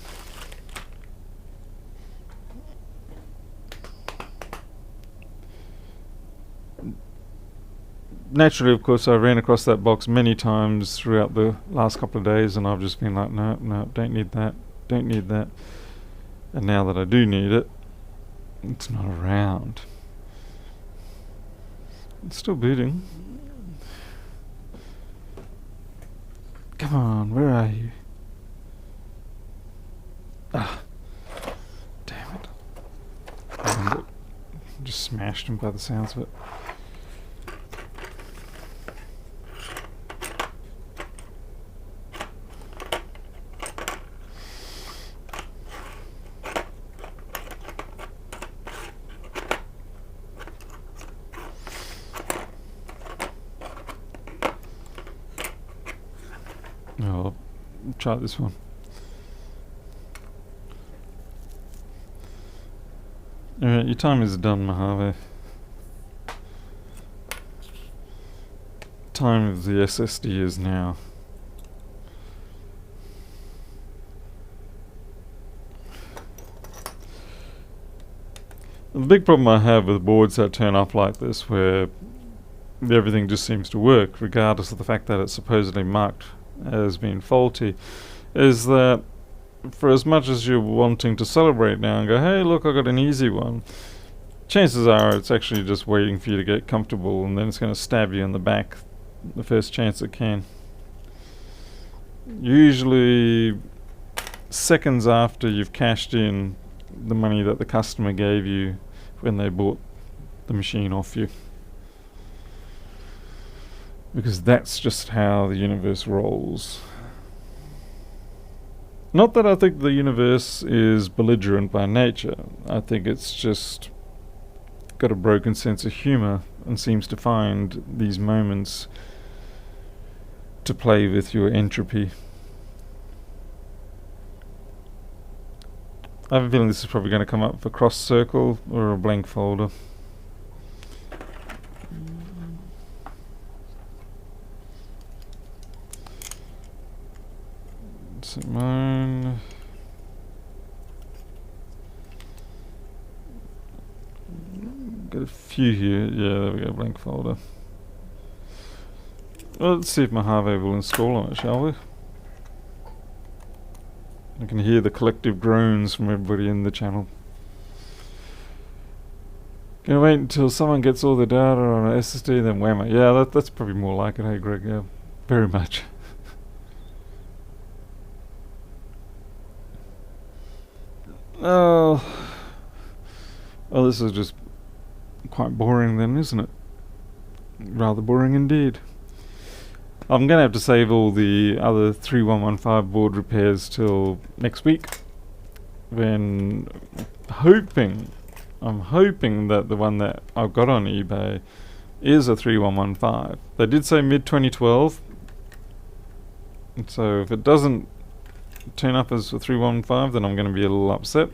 Naturally, of course, I ran across that box many times throughout the last couple of days, and I've just been like, no, don't need that. Don't need that. And now that I do need it, it's not around. It's still booting. Come on, where are you? Ah, damn it. Just smashed him by the sounds of it. Oh, try this one. Alright, your time is done, Mojave. time of the SSD is now. The big problem I have with boards that turn up like this, where everything just seems to work, regardless of the fact that it's supposedly marked as being faulty, is that for as much as you're wanting to celebrate now and go, hey, look, I got an easy one, chances are it's actually just waiting for you to get comfortable, and then it's going to stab you in the back the first chance it can. Usually seconds after you've cashed in the money that the customer gave you when they bought the machine off you. Because that's just how the universe rolls. Not that I think the universe is belligerent by nature. I think it's just got a broken sense of humor and seems to find these moments to play with your entropy. I have a feeling this is probably going to come up for cross circle or a blank folder. Simone. Got a few here. Yeah, there we go, blank folder. Well, let's see if Mojave will install on it, shall we? I can hear the collective groans from everybody in the channel. Gonna wait until someone gets all the data on an SSD, then whammer. Yeah, that's probably more like it, hey Greg? Yeah, very much. Oh, well, this is just quite boring then, isn't it? Rather boring indeed. I'm going to have to save all the other 3115 board repairs till next week, when I'm hoping that the one that I've got on eBay is a 3115. They did say mid-2012, so if it doesn't turn up as a 315, then I'm going to be a little upset.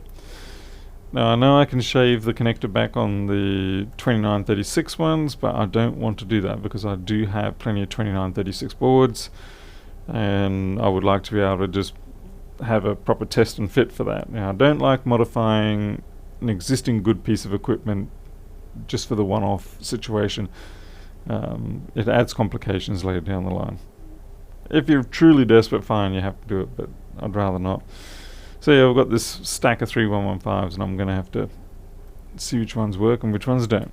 Now I know I can shave the connector back on the 2936 ones, but I don't want to do that because I do have plenty of 2936 boards, and I would like to be able to just have a proper test and fit for that. Now I don't like modifying an existing good piece of equipment just for the one-off situation. It adds complications later down the line. If you're truly desperate, fine, you have to do it, but I'd rather not. So yeah, I've got this stack of 3115s, and I'm going to have to see which ones work and which ones don't.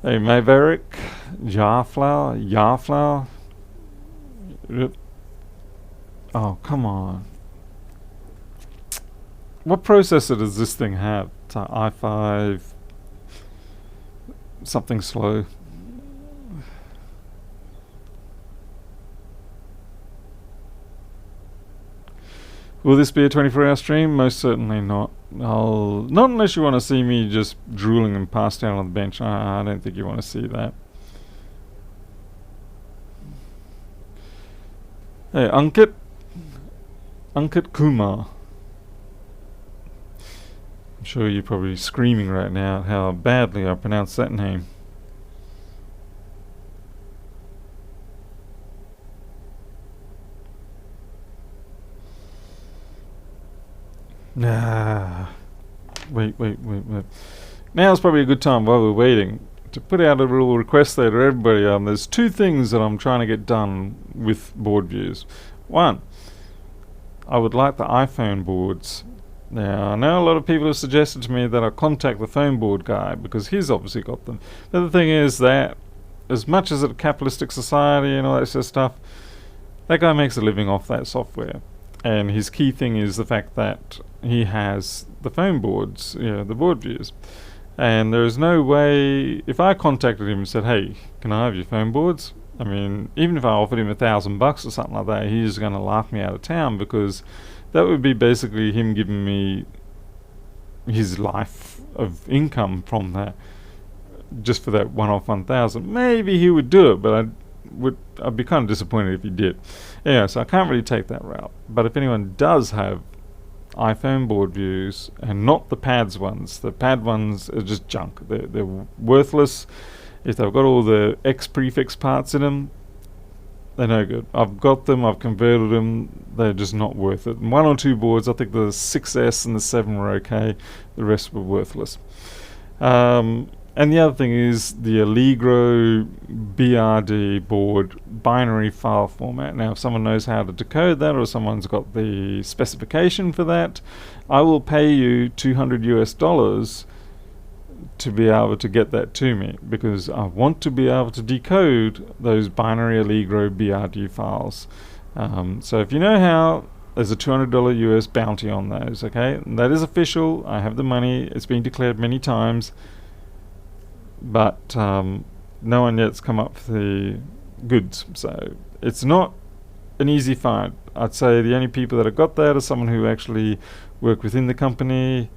Hey, Maverick, Yarflower. Oh, come on. What processor does this thing have? It's an i5, something slow. Will this be a 24-hour stream? Most certainly not. Not unless you want to see me just drooling and pass down on the bench. I don't think you want to see that. Hey, Ankit Kumar. I'm sure you're probably screaming right now at how badly I pronounced that name. Nah. Wait. Now's probably a good time while we're waiting to put out a little request there to everybody. There's two things that I'm trying to get done with board views. One, I would like the iPhone boards. Now, I know a lot of people have suggested to me that I contact the phone board guy because he's obviously got them. The other thing is that, as much as it's a capitalistic society and all that sort of stuff, that guy makes a living off that software. And his key thing is the fact that he has the phone boards, the board views. And there is no way, if I contacted him and said, hey, can I have your phone boards? I mean, even if I offered him $1,000 or something like that, he's going to laugh me out of town, because that would be basically him giving me his life of income from that, just for that one-off 1,000. Maybe he would do it, but I'd be kind of disappointed if he did. Yeah, so I can't really take that route. But if anyone does have iPhone board views, and not the pads ones. The pad ones are just junk. They're worthless. If they've got all the X prefix parts in them, they're no good. I've got them, I've converted them, they're just not worth it. And one or two boards, I think the 6S and the 7 were okay, the rest were worthless. And the other thing is the Allegro BRD board binary file format. Now, if someone knows how to decode that, or someone's got the specification for that, I will pay you $200 to be able to get that to me, because I want to be able to decode those binary Allegro BRD files. So if you know how, there's a $200 US bounty on those, okay? And that is official. I have the money. It's been declared many times. But no one yet's come up with the goods. So it's not an easy find. I'd say the only people that have got that are someone who actually work within the company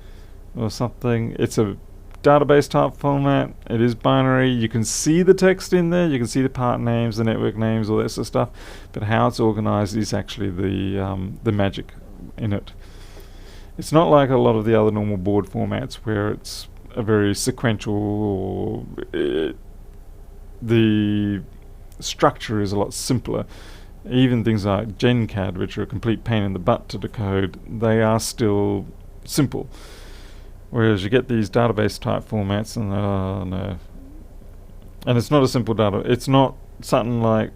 or something. It's a database type format. It is binary. You can see the text in there. You can see the part names, the network names, all that sort of stuff. But how it's organized is actually the magic in it. It's not like a lot of the other normal board formats where it's a very sequential, or the structure is a lot simpler. Even things like GenCAD, which are a complete pain in the butt to decode, they are still simple. Whereas you get these database type formats, and no. And it's not a simple data. It's not something like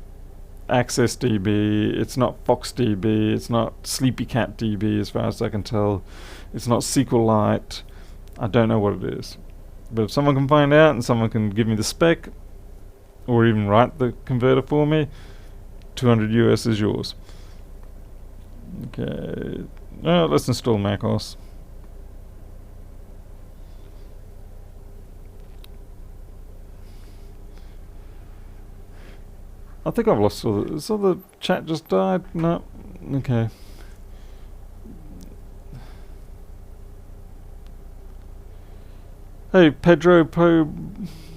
AccessDB, it's not FoxDB, it's not SleepyCatDB as far as I can tell. It's not SQLite. I don't know what it is. But if someone can find out and someone can give me the spec, or even write the converter for me, 200 US is yours. Okay, let's install macOS. I think I've lost all the... So the chat just died? No. Okay. Hey, Pedro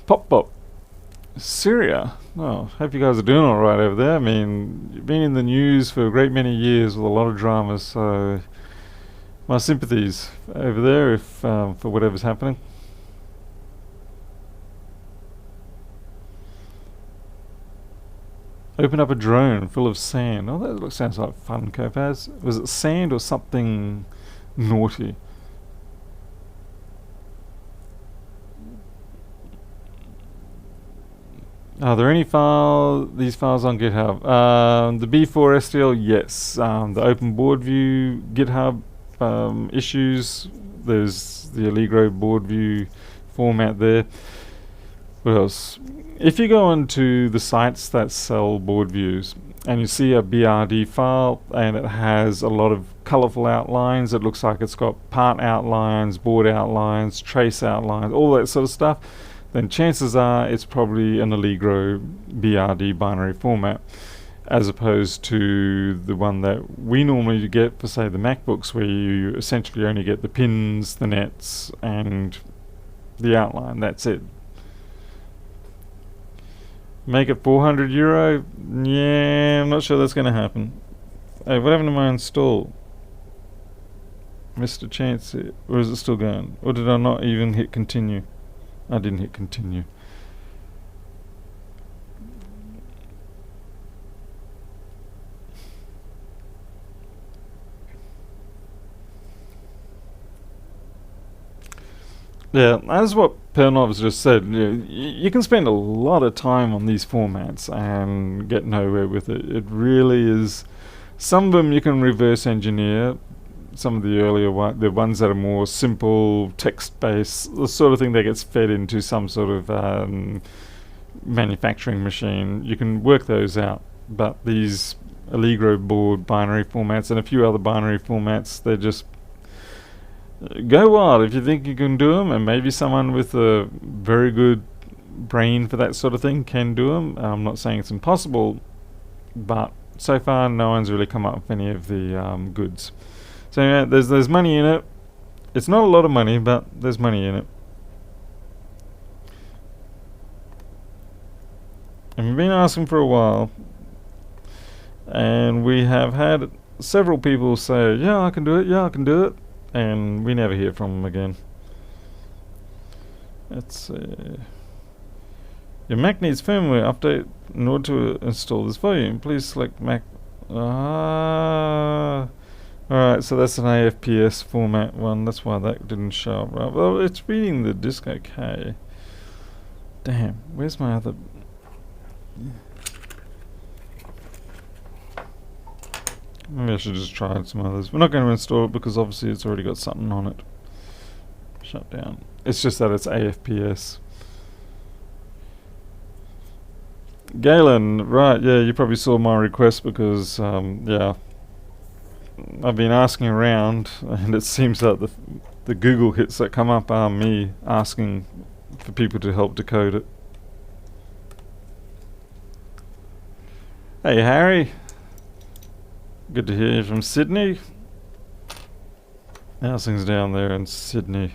Pop Pop. Syria. Oh, hope you guys are doing alright over there. I mean, you've been in the news for a great many years with a lot of dramas, so my sympathies over there if for whatever's happening. Open up a drone full of sand. Oh, that sounds like fun, Kopaz. Was it sand or something naughty? Are there any these files on GitHub? The B4 STL, yes. The Open Board View GitHub issues. There's the Allegro Board View format there. What else? If you go onto the sites that sell board views and you see a BRD file and it has a lot of colorful outlines, it looks like it's got part outlines, board outlines, trace outlines, all that sort of stuff, then chances are it's probably an Allegro BRD binary format, as opposed to the one that we normally get for, say, the MacBooks, where you essentially only get the pins, the nets, and the outline. That's it. Make it €400? Yeah, I'm not sure that's going to happen. Hey, what happened to my install? Missed a chance here. Or is it still going? Or did I not even hit continue? I didn't hit continue. Yeah, that's what Pernov's just said. You can spend a lot of time on these formats and get nowhere with it. It really is. Some of them you can reverse engineer. Some of the earlier the ones that are more simple, text-based, the sort of thing that gets fed into some sort of manufacturing machine, you can work those out. But these Allegro board binary formats and a few other binary formats, they're just... Go wild if you think you can do them, and maybe someone with a very good brain for that sort of thing can do them. I'm not saying it's impossible, but so far no one's really come up with any of the goods. So yeah, there's money in it. It's not a lot of money, but there's money in it. And we've been asking for a while, and we have had several people say, yeah, I can do it, yeah, I can do it, and we never hear from them again. Let's your Mac needs firmware update in order to install this volume. Please select Mac. Alright, so that's an AFPS format one. That's why that didn't show up right. Well, it's reading the disk okay. Damn, where's my other... Maybe I should just try some others. We're not going to install it because obviously it's already got something on it. Shut down. It's just that it's AFPS. Galen, right, yeah, you probably saw my request because, yeah, I've been asking around and it seems that the Google hits that come up are me asking for people to help decode it. Hey Harry, good to hear you from Sydney. How's things down there in Sydney?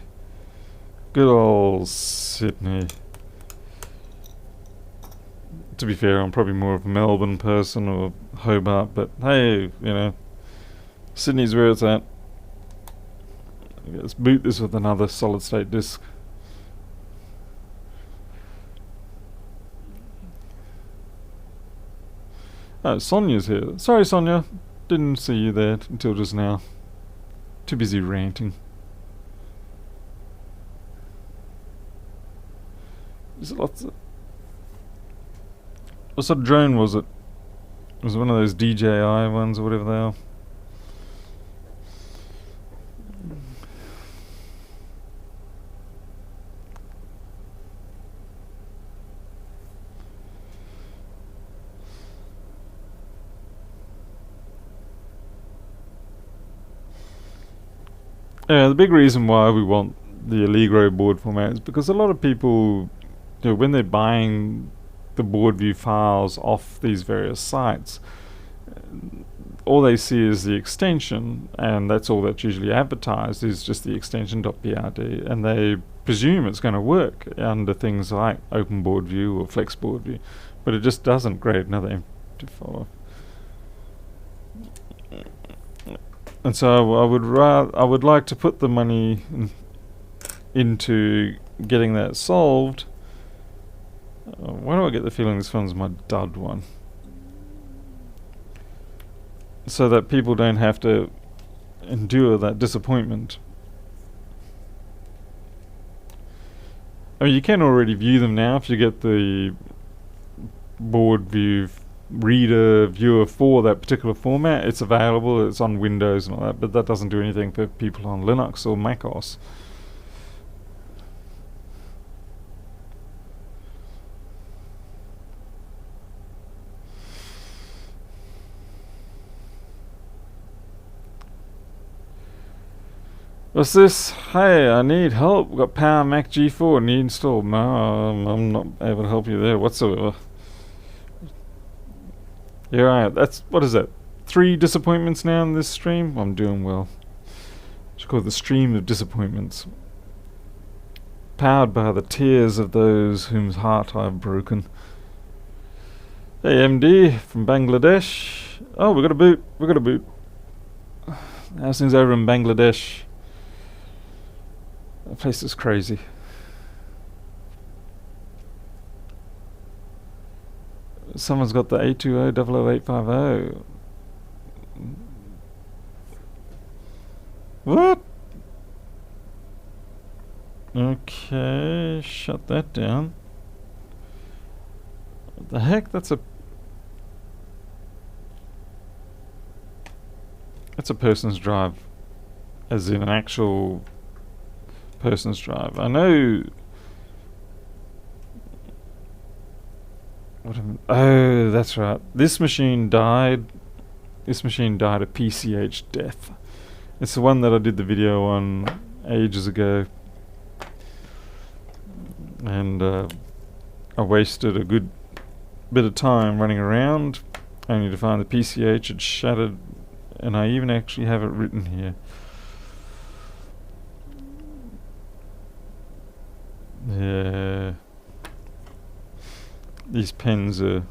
Good old Sydney. To be fair, I'm probably more of a Melbourne person or Hobart, but hey, you know, Sydney's where it's at. Let's boot this with another solid state disk. Oh, Sonia's here. Sorry, Sonia. Didn't see you there until just now. Too busy ranting. There's lots of... What sort of drone was it? Was it one of those DJI ones or whatever they are? Yeah, the big reason why we want the Allegro board format is because a lot of people, you know, when they're buying the board view files off these various sites, all they see is the extension, and that's all that's usually advertised is just the extension .brd, and they presume it's going to work under things like Open Board View or Flex Board View, but it just doesn't. Great, another empty file. And so I would like to put the money into getting that solved. Why do I get the feeling this one's my dud one? So that people don't have to endure that disappointment. I mean, you can already view them now if you get the board view reader viewer for that particular format. It's available, it's on Windows and all that, but that doesn't do anything for people on Linux or Mac OS. What's this? Hey, I need help. Got Power Mac G4 need installed. No, I'm not able to help you there whatsoever. Yeah, that's, what is that? 3 disappointments now in this stream? I'm doing well. Should call it the stream of disappointments. Powered by the tears of those whose heart I've broken. Hey MD from Bangladesh. Oh, we got a boot. We got a boot. How's things over in Bangladesh? That place is crazy. Someone's got the A20000850. What? Okay, shut that down. What the heck? That's a person's drive, as in an actual person's drive. I know. Oh, that's right. This machine died. This machine died a PCH death. It's the one that I did the video on ages ago, and I wasted a good bit of time running around only to find the PCH had shattered, and I even actually have it written here. Yeah. These pens are...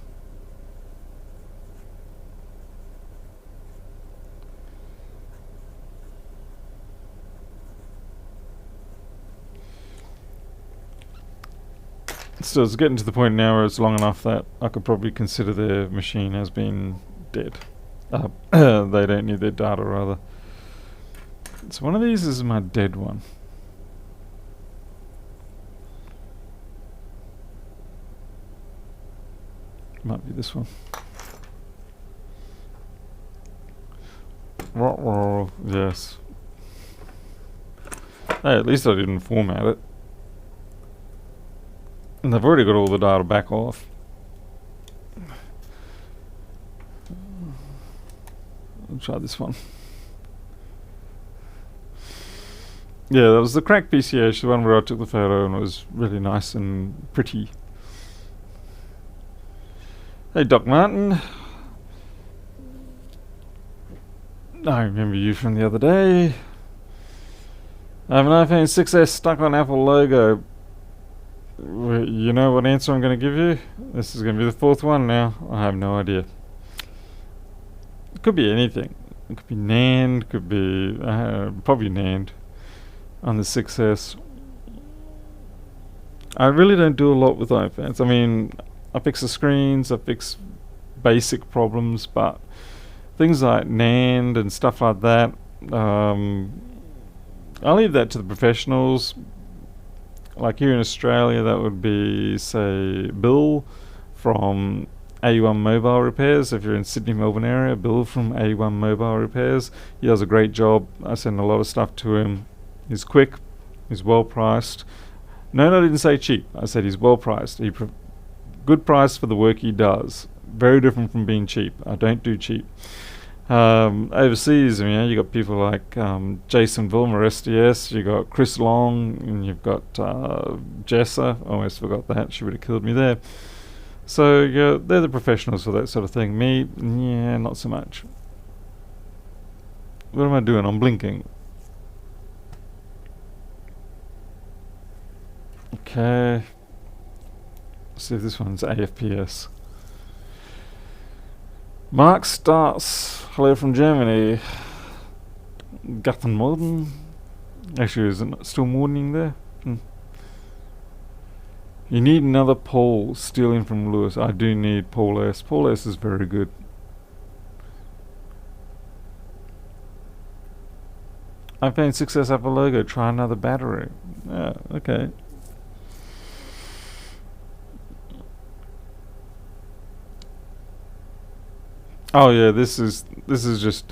So it's getting to the point now where it's long enough that I could probably consider their machine as being dead. They don't need their data, rather. So one of these is my dead one. Might be this one. Yes. Hey, at least I didn't format it. And they've already got all the data back off. I'll try this one. Yeah, that was the cracked PCH, the one where I took the photo and it was really nice and pretty. Hey, Doc Martin. I remember you from the other day. I have an iPhone 6s stuck on Apple logo. You know what answer I'm going to give you? This is going to be the fourth one now. I have no idea. It could be anything. It could be NAND, could be probably NAND on the 6s. I really don't do a lot with iPhones. I mean, I fix the screens, I fix basic problems, but things like NAND and stuff like that, I'll leave that to the professionals. Like here in Australia, that would be, say, Bill from A1 Mobile Repairs. If you're in Sydney, Melbourne area, Bill from A1 Mobile Repairs. He does a great job. I send a lot of stuff to him. He's quick. He's well priced. No, I didn't say cheap. I said he's well priced. Good price for the work he does. Very different from being cheap. I don't do cheap. Overseas, you got people like Jason Vilmer, SDS, you got Chris Long, and you've got Jessa. Almost forgot that. She would have killed me there. So they're the professionals for that sort of thing. Me, yeah, not so much. What am I doing? I'm blinking. Okay. Let's see if this one's AFPS. Mark Starts, hello from Germany. Guten Morgen. Actually, is it still morning there? You need another Paul, stealing from Lewis. I do need Paul S. Paul S is very good. iPhone 6s Apple logo, try another battery. Yeah, okay. Oh yeah, this is just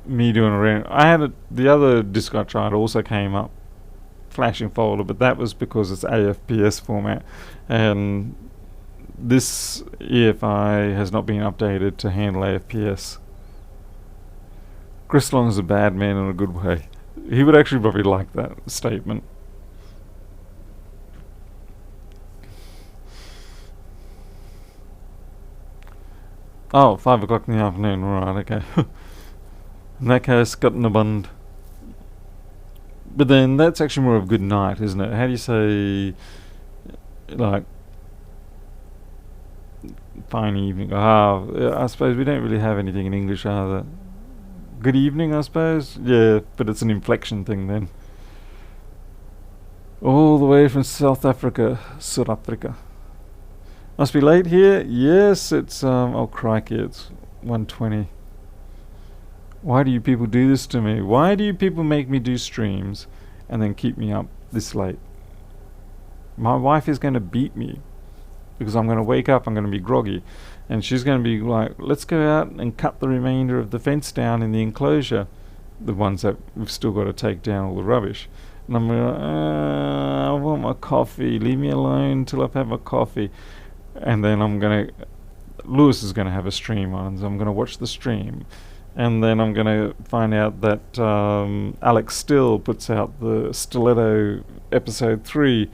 me doing a random. I had the other disc I tried also came up flashing folder, but that was because it's AFPS format, and this EFI has not been updated to handle AFPS. Chris Long is a bad man in a good way. He would actually probably like that statement. Oh, 5 o'clock in the afternoon, right, okay. In that case, got in a bund. But then that's actually more of a good night, isn't it? How do you say, like, fine evening? I suppose we don't really have anything in English either. Good evening, I suppose? Yeah, but it's an inflection thing then. All the way from South Africa. Must be late here? Yes, it's, oh crikey, it's 1:20. Why do you people do this to me? Why do you people make me do streams and then keep me up this late? My wife is going to beat me because I'm going to wake up, I'm going to be groggy, and she's going to be like, let's go out and cut the remainder of the fence down in the enclosure, the ones that we've still got to take down all the rubbish. And I'm going to, I want my coffee, leave me alone till I've had my coffee. And then Lewis is going to have a stream on, so I'm going to watch the stream. And then I'm going to find out that Alex Still puts out the Stiletto episode 3,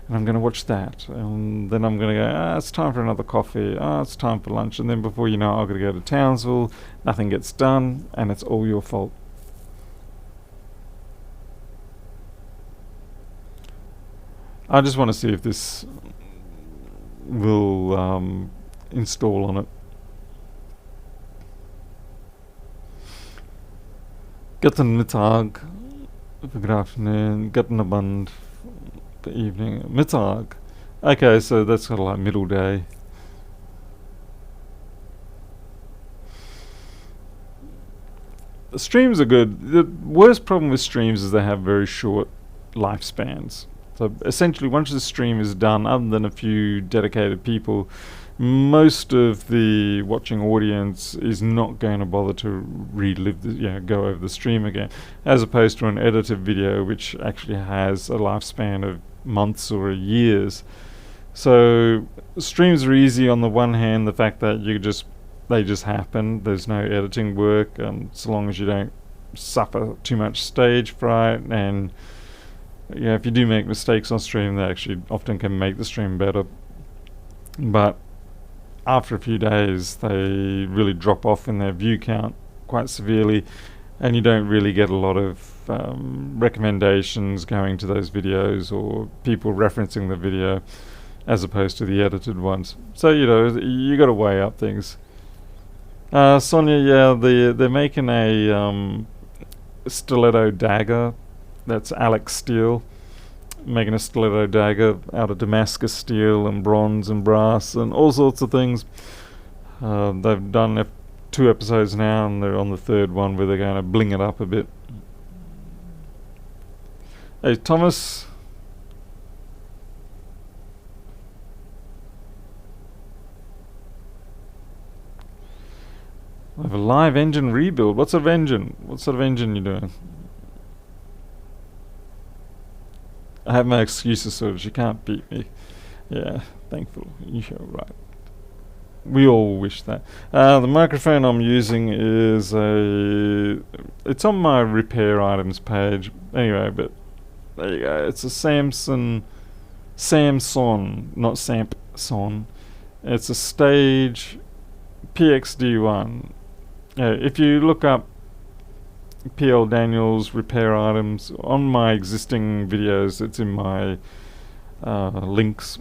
and I'm going to watch that. And then I'm going to go, it's time for another coffee. It's time for lunch. And then before you know it, I've got to go to Townsville. Nothing gets done, and it's all your fault. I just want to see if this will install on it. Guten Mittag, good afternoon, guten Abend. evening, Mittag. Okay, so that's kind of like middle day. Streams are good. The worst problem with streams is they have very short lifespans. So essentially, once the stream is done, other than a few dedicated people, most of the watching audience is not going to bother to relive go over the stream again, as opposed to an edited video which actually has a lifespan of months or years. So streams are easy on the one hand, the fact that they just happen. There's no editing work, so long as you don't suffer too much stage fright, and if you do make mistakes on stream, they actually often can make the stream better. But after a few days, they really drop off in their view count quite severely, and you don't really get a lot of recommendations going to those videos or people referencing the video as opposed to the edited ones. So you got to weigh up things. Sonia, they're making a stiletto dagger. That's Alex Steel making a stiletto dagger out of Damascus steel and bronze and brass and all sorts of things. They've done 2 episodes now, and they're on the 3rd one where they're going to bling it up a bit. Hey, Thomas. I have a live engine rebuild. What sort of engine? What sort of engine you doing? I have my excuses, so you can't beat me. Yeah, thankful. You're right. We all wish that. The microphone I'm using is it's on my repair items page. Anyway, but there you go. It's a Samson, not Samson. It's a Stage PXD1. If you look up PL Daniels repair items on my existing videos, it's in my links.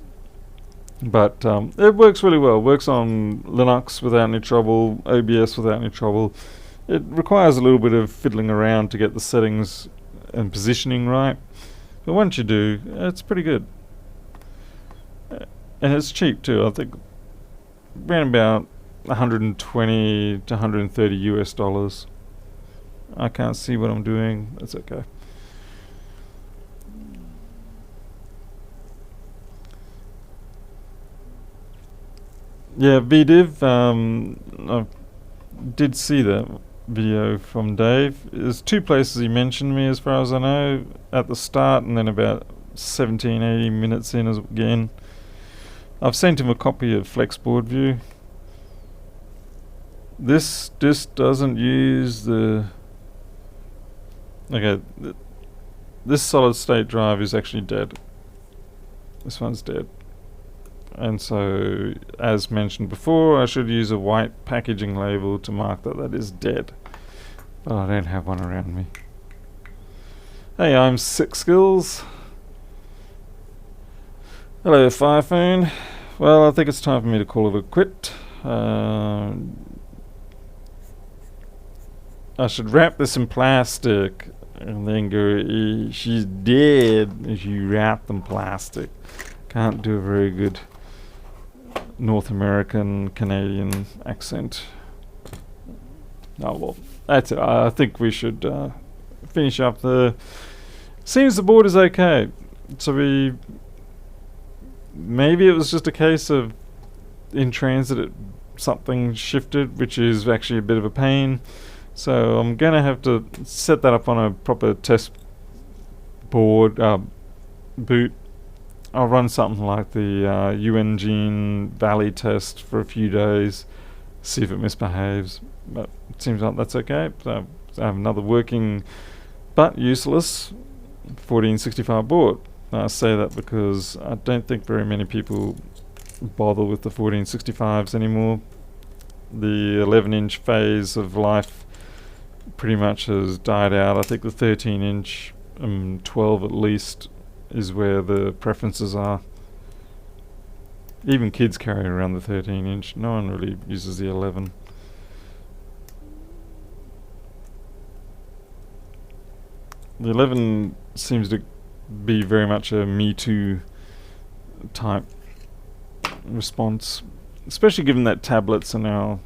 But it works really well. It works on Linux without any trouble, OBS without any trouble. It requires a little bit of fiddling around to get the settings and positioning right, but once you do, it's pretty good. And it's cheap too. I think around about 120 to 130 US dollars. I can't see what I'm doing. That's okay. Yeah, VDiv. I did see that video from Dave. There's 2 places he mentioned me, as far as I know, at the start, and then about 17-18 minutes in again. I've sent him a copy of Flexboard View. This doesn't use the... Okay, this solid state drive is actually dead. This one's dead. And so, as mentioned before, I should use a white packaging label to mark that is dead. But I don't have one around me. Hey, I'm Sick Skills. Hello, Firephone. Well, I think it's time for me to call it a quit. I should wrap this in plastic and then go, she's dead if you wrap in plastic. Can't do a very good North American Canadian accent. Oh well, that's it. I think we should finish up the... Seems the board is okay. So maybe it was just a case of in transit something shifted, which is actually a bit of a pain. So I'm going to have to set that up on a proper test board boot. I'll run something like the UN Valley test for a few days, see if it misbehaves. But it seems like that's okay. So I have another working but useless 1465 board. I say that because I don't think very many people bother with the 1465s anymore. The 11-inch phase of life pretty much has died out. I think the 13-inch, 12 at least, is where the preferences are. Even kids carry around the 13-inch. No one really uses the 11. The 11 seems to be very much a Me Too type response, especially given that tablets are now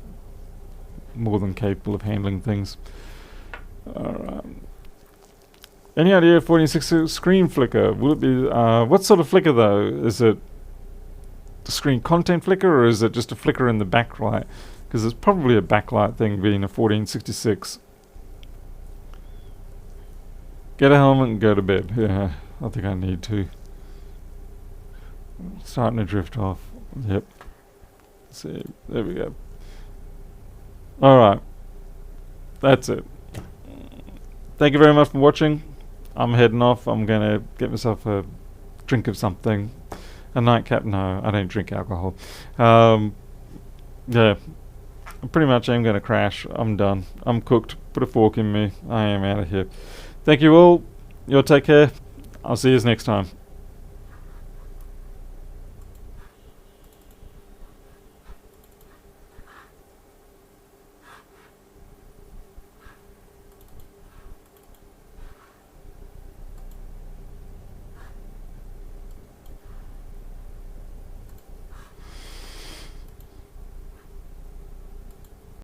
more than capable of handling things. Alright. Any idea if 1460 screen flicker? Will it be what sort of flicker though? Is it the screen content flicker, or is it just a flicker in the backlight? Because it's probably a backlight thing, being a 1466. Get a helmet and go to bed. Yeah, I think I need to. Starting to drift off. Yep. See, there we go. Alright. That's it. Thank you very much for watching. I'm heading off. I'm going to get myself a drink of something. A nightcap? No, I don't drink alcohol. Yeah. I pretty much am going to crash. I'm done. I'm cooked. Put a fork in me. I am out of here. Thank you all. You'll take care. I'll see you next time.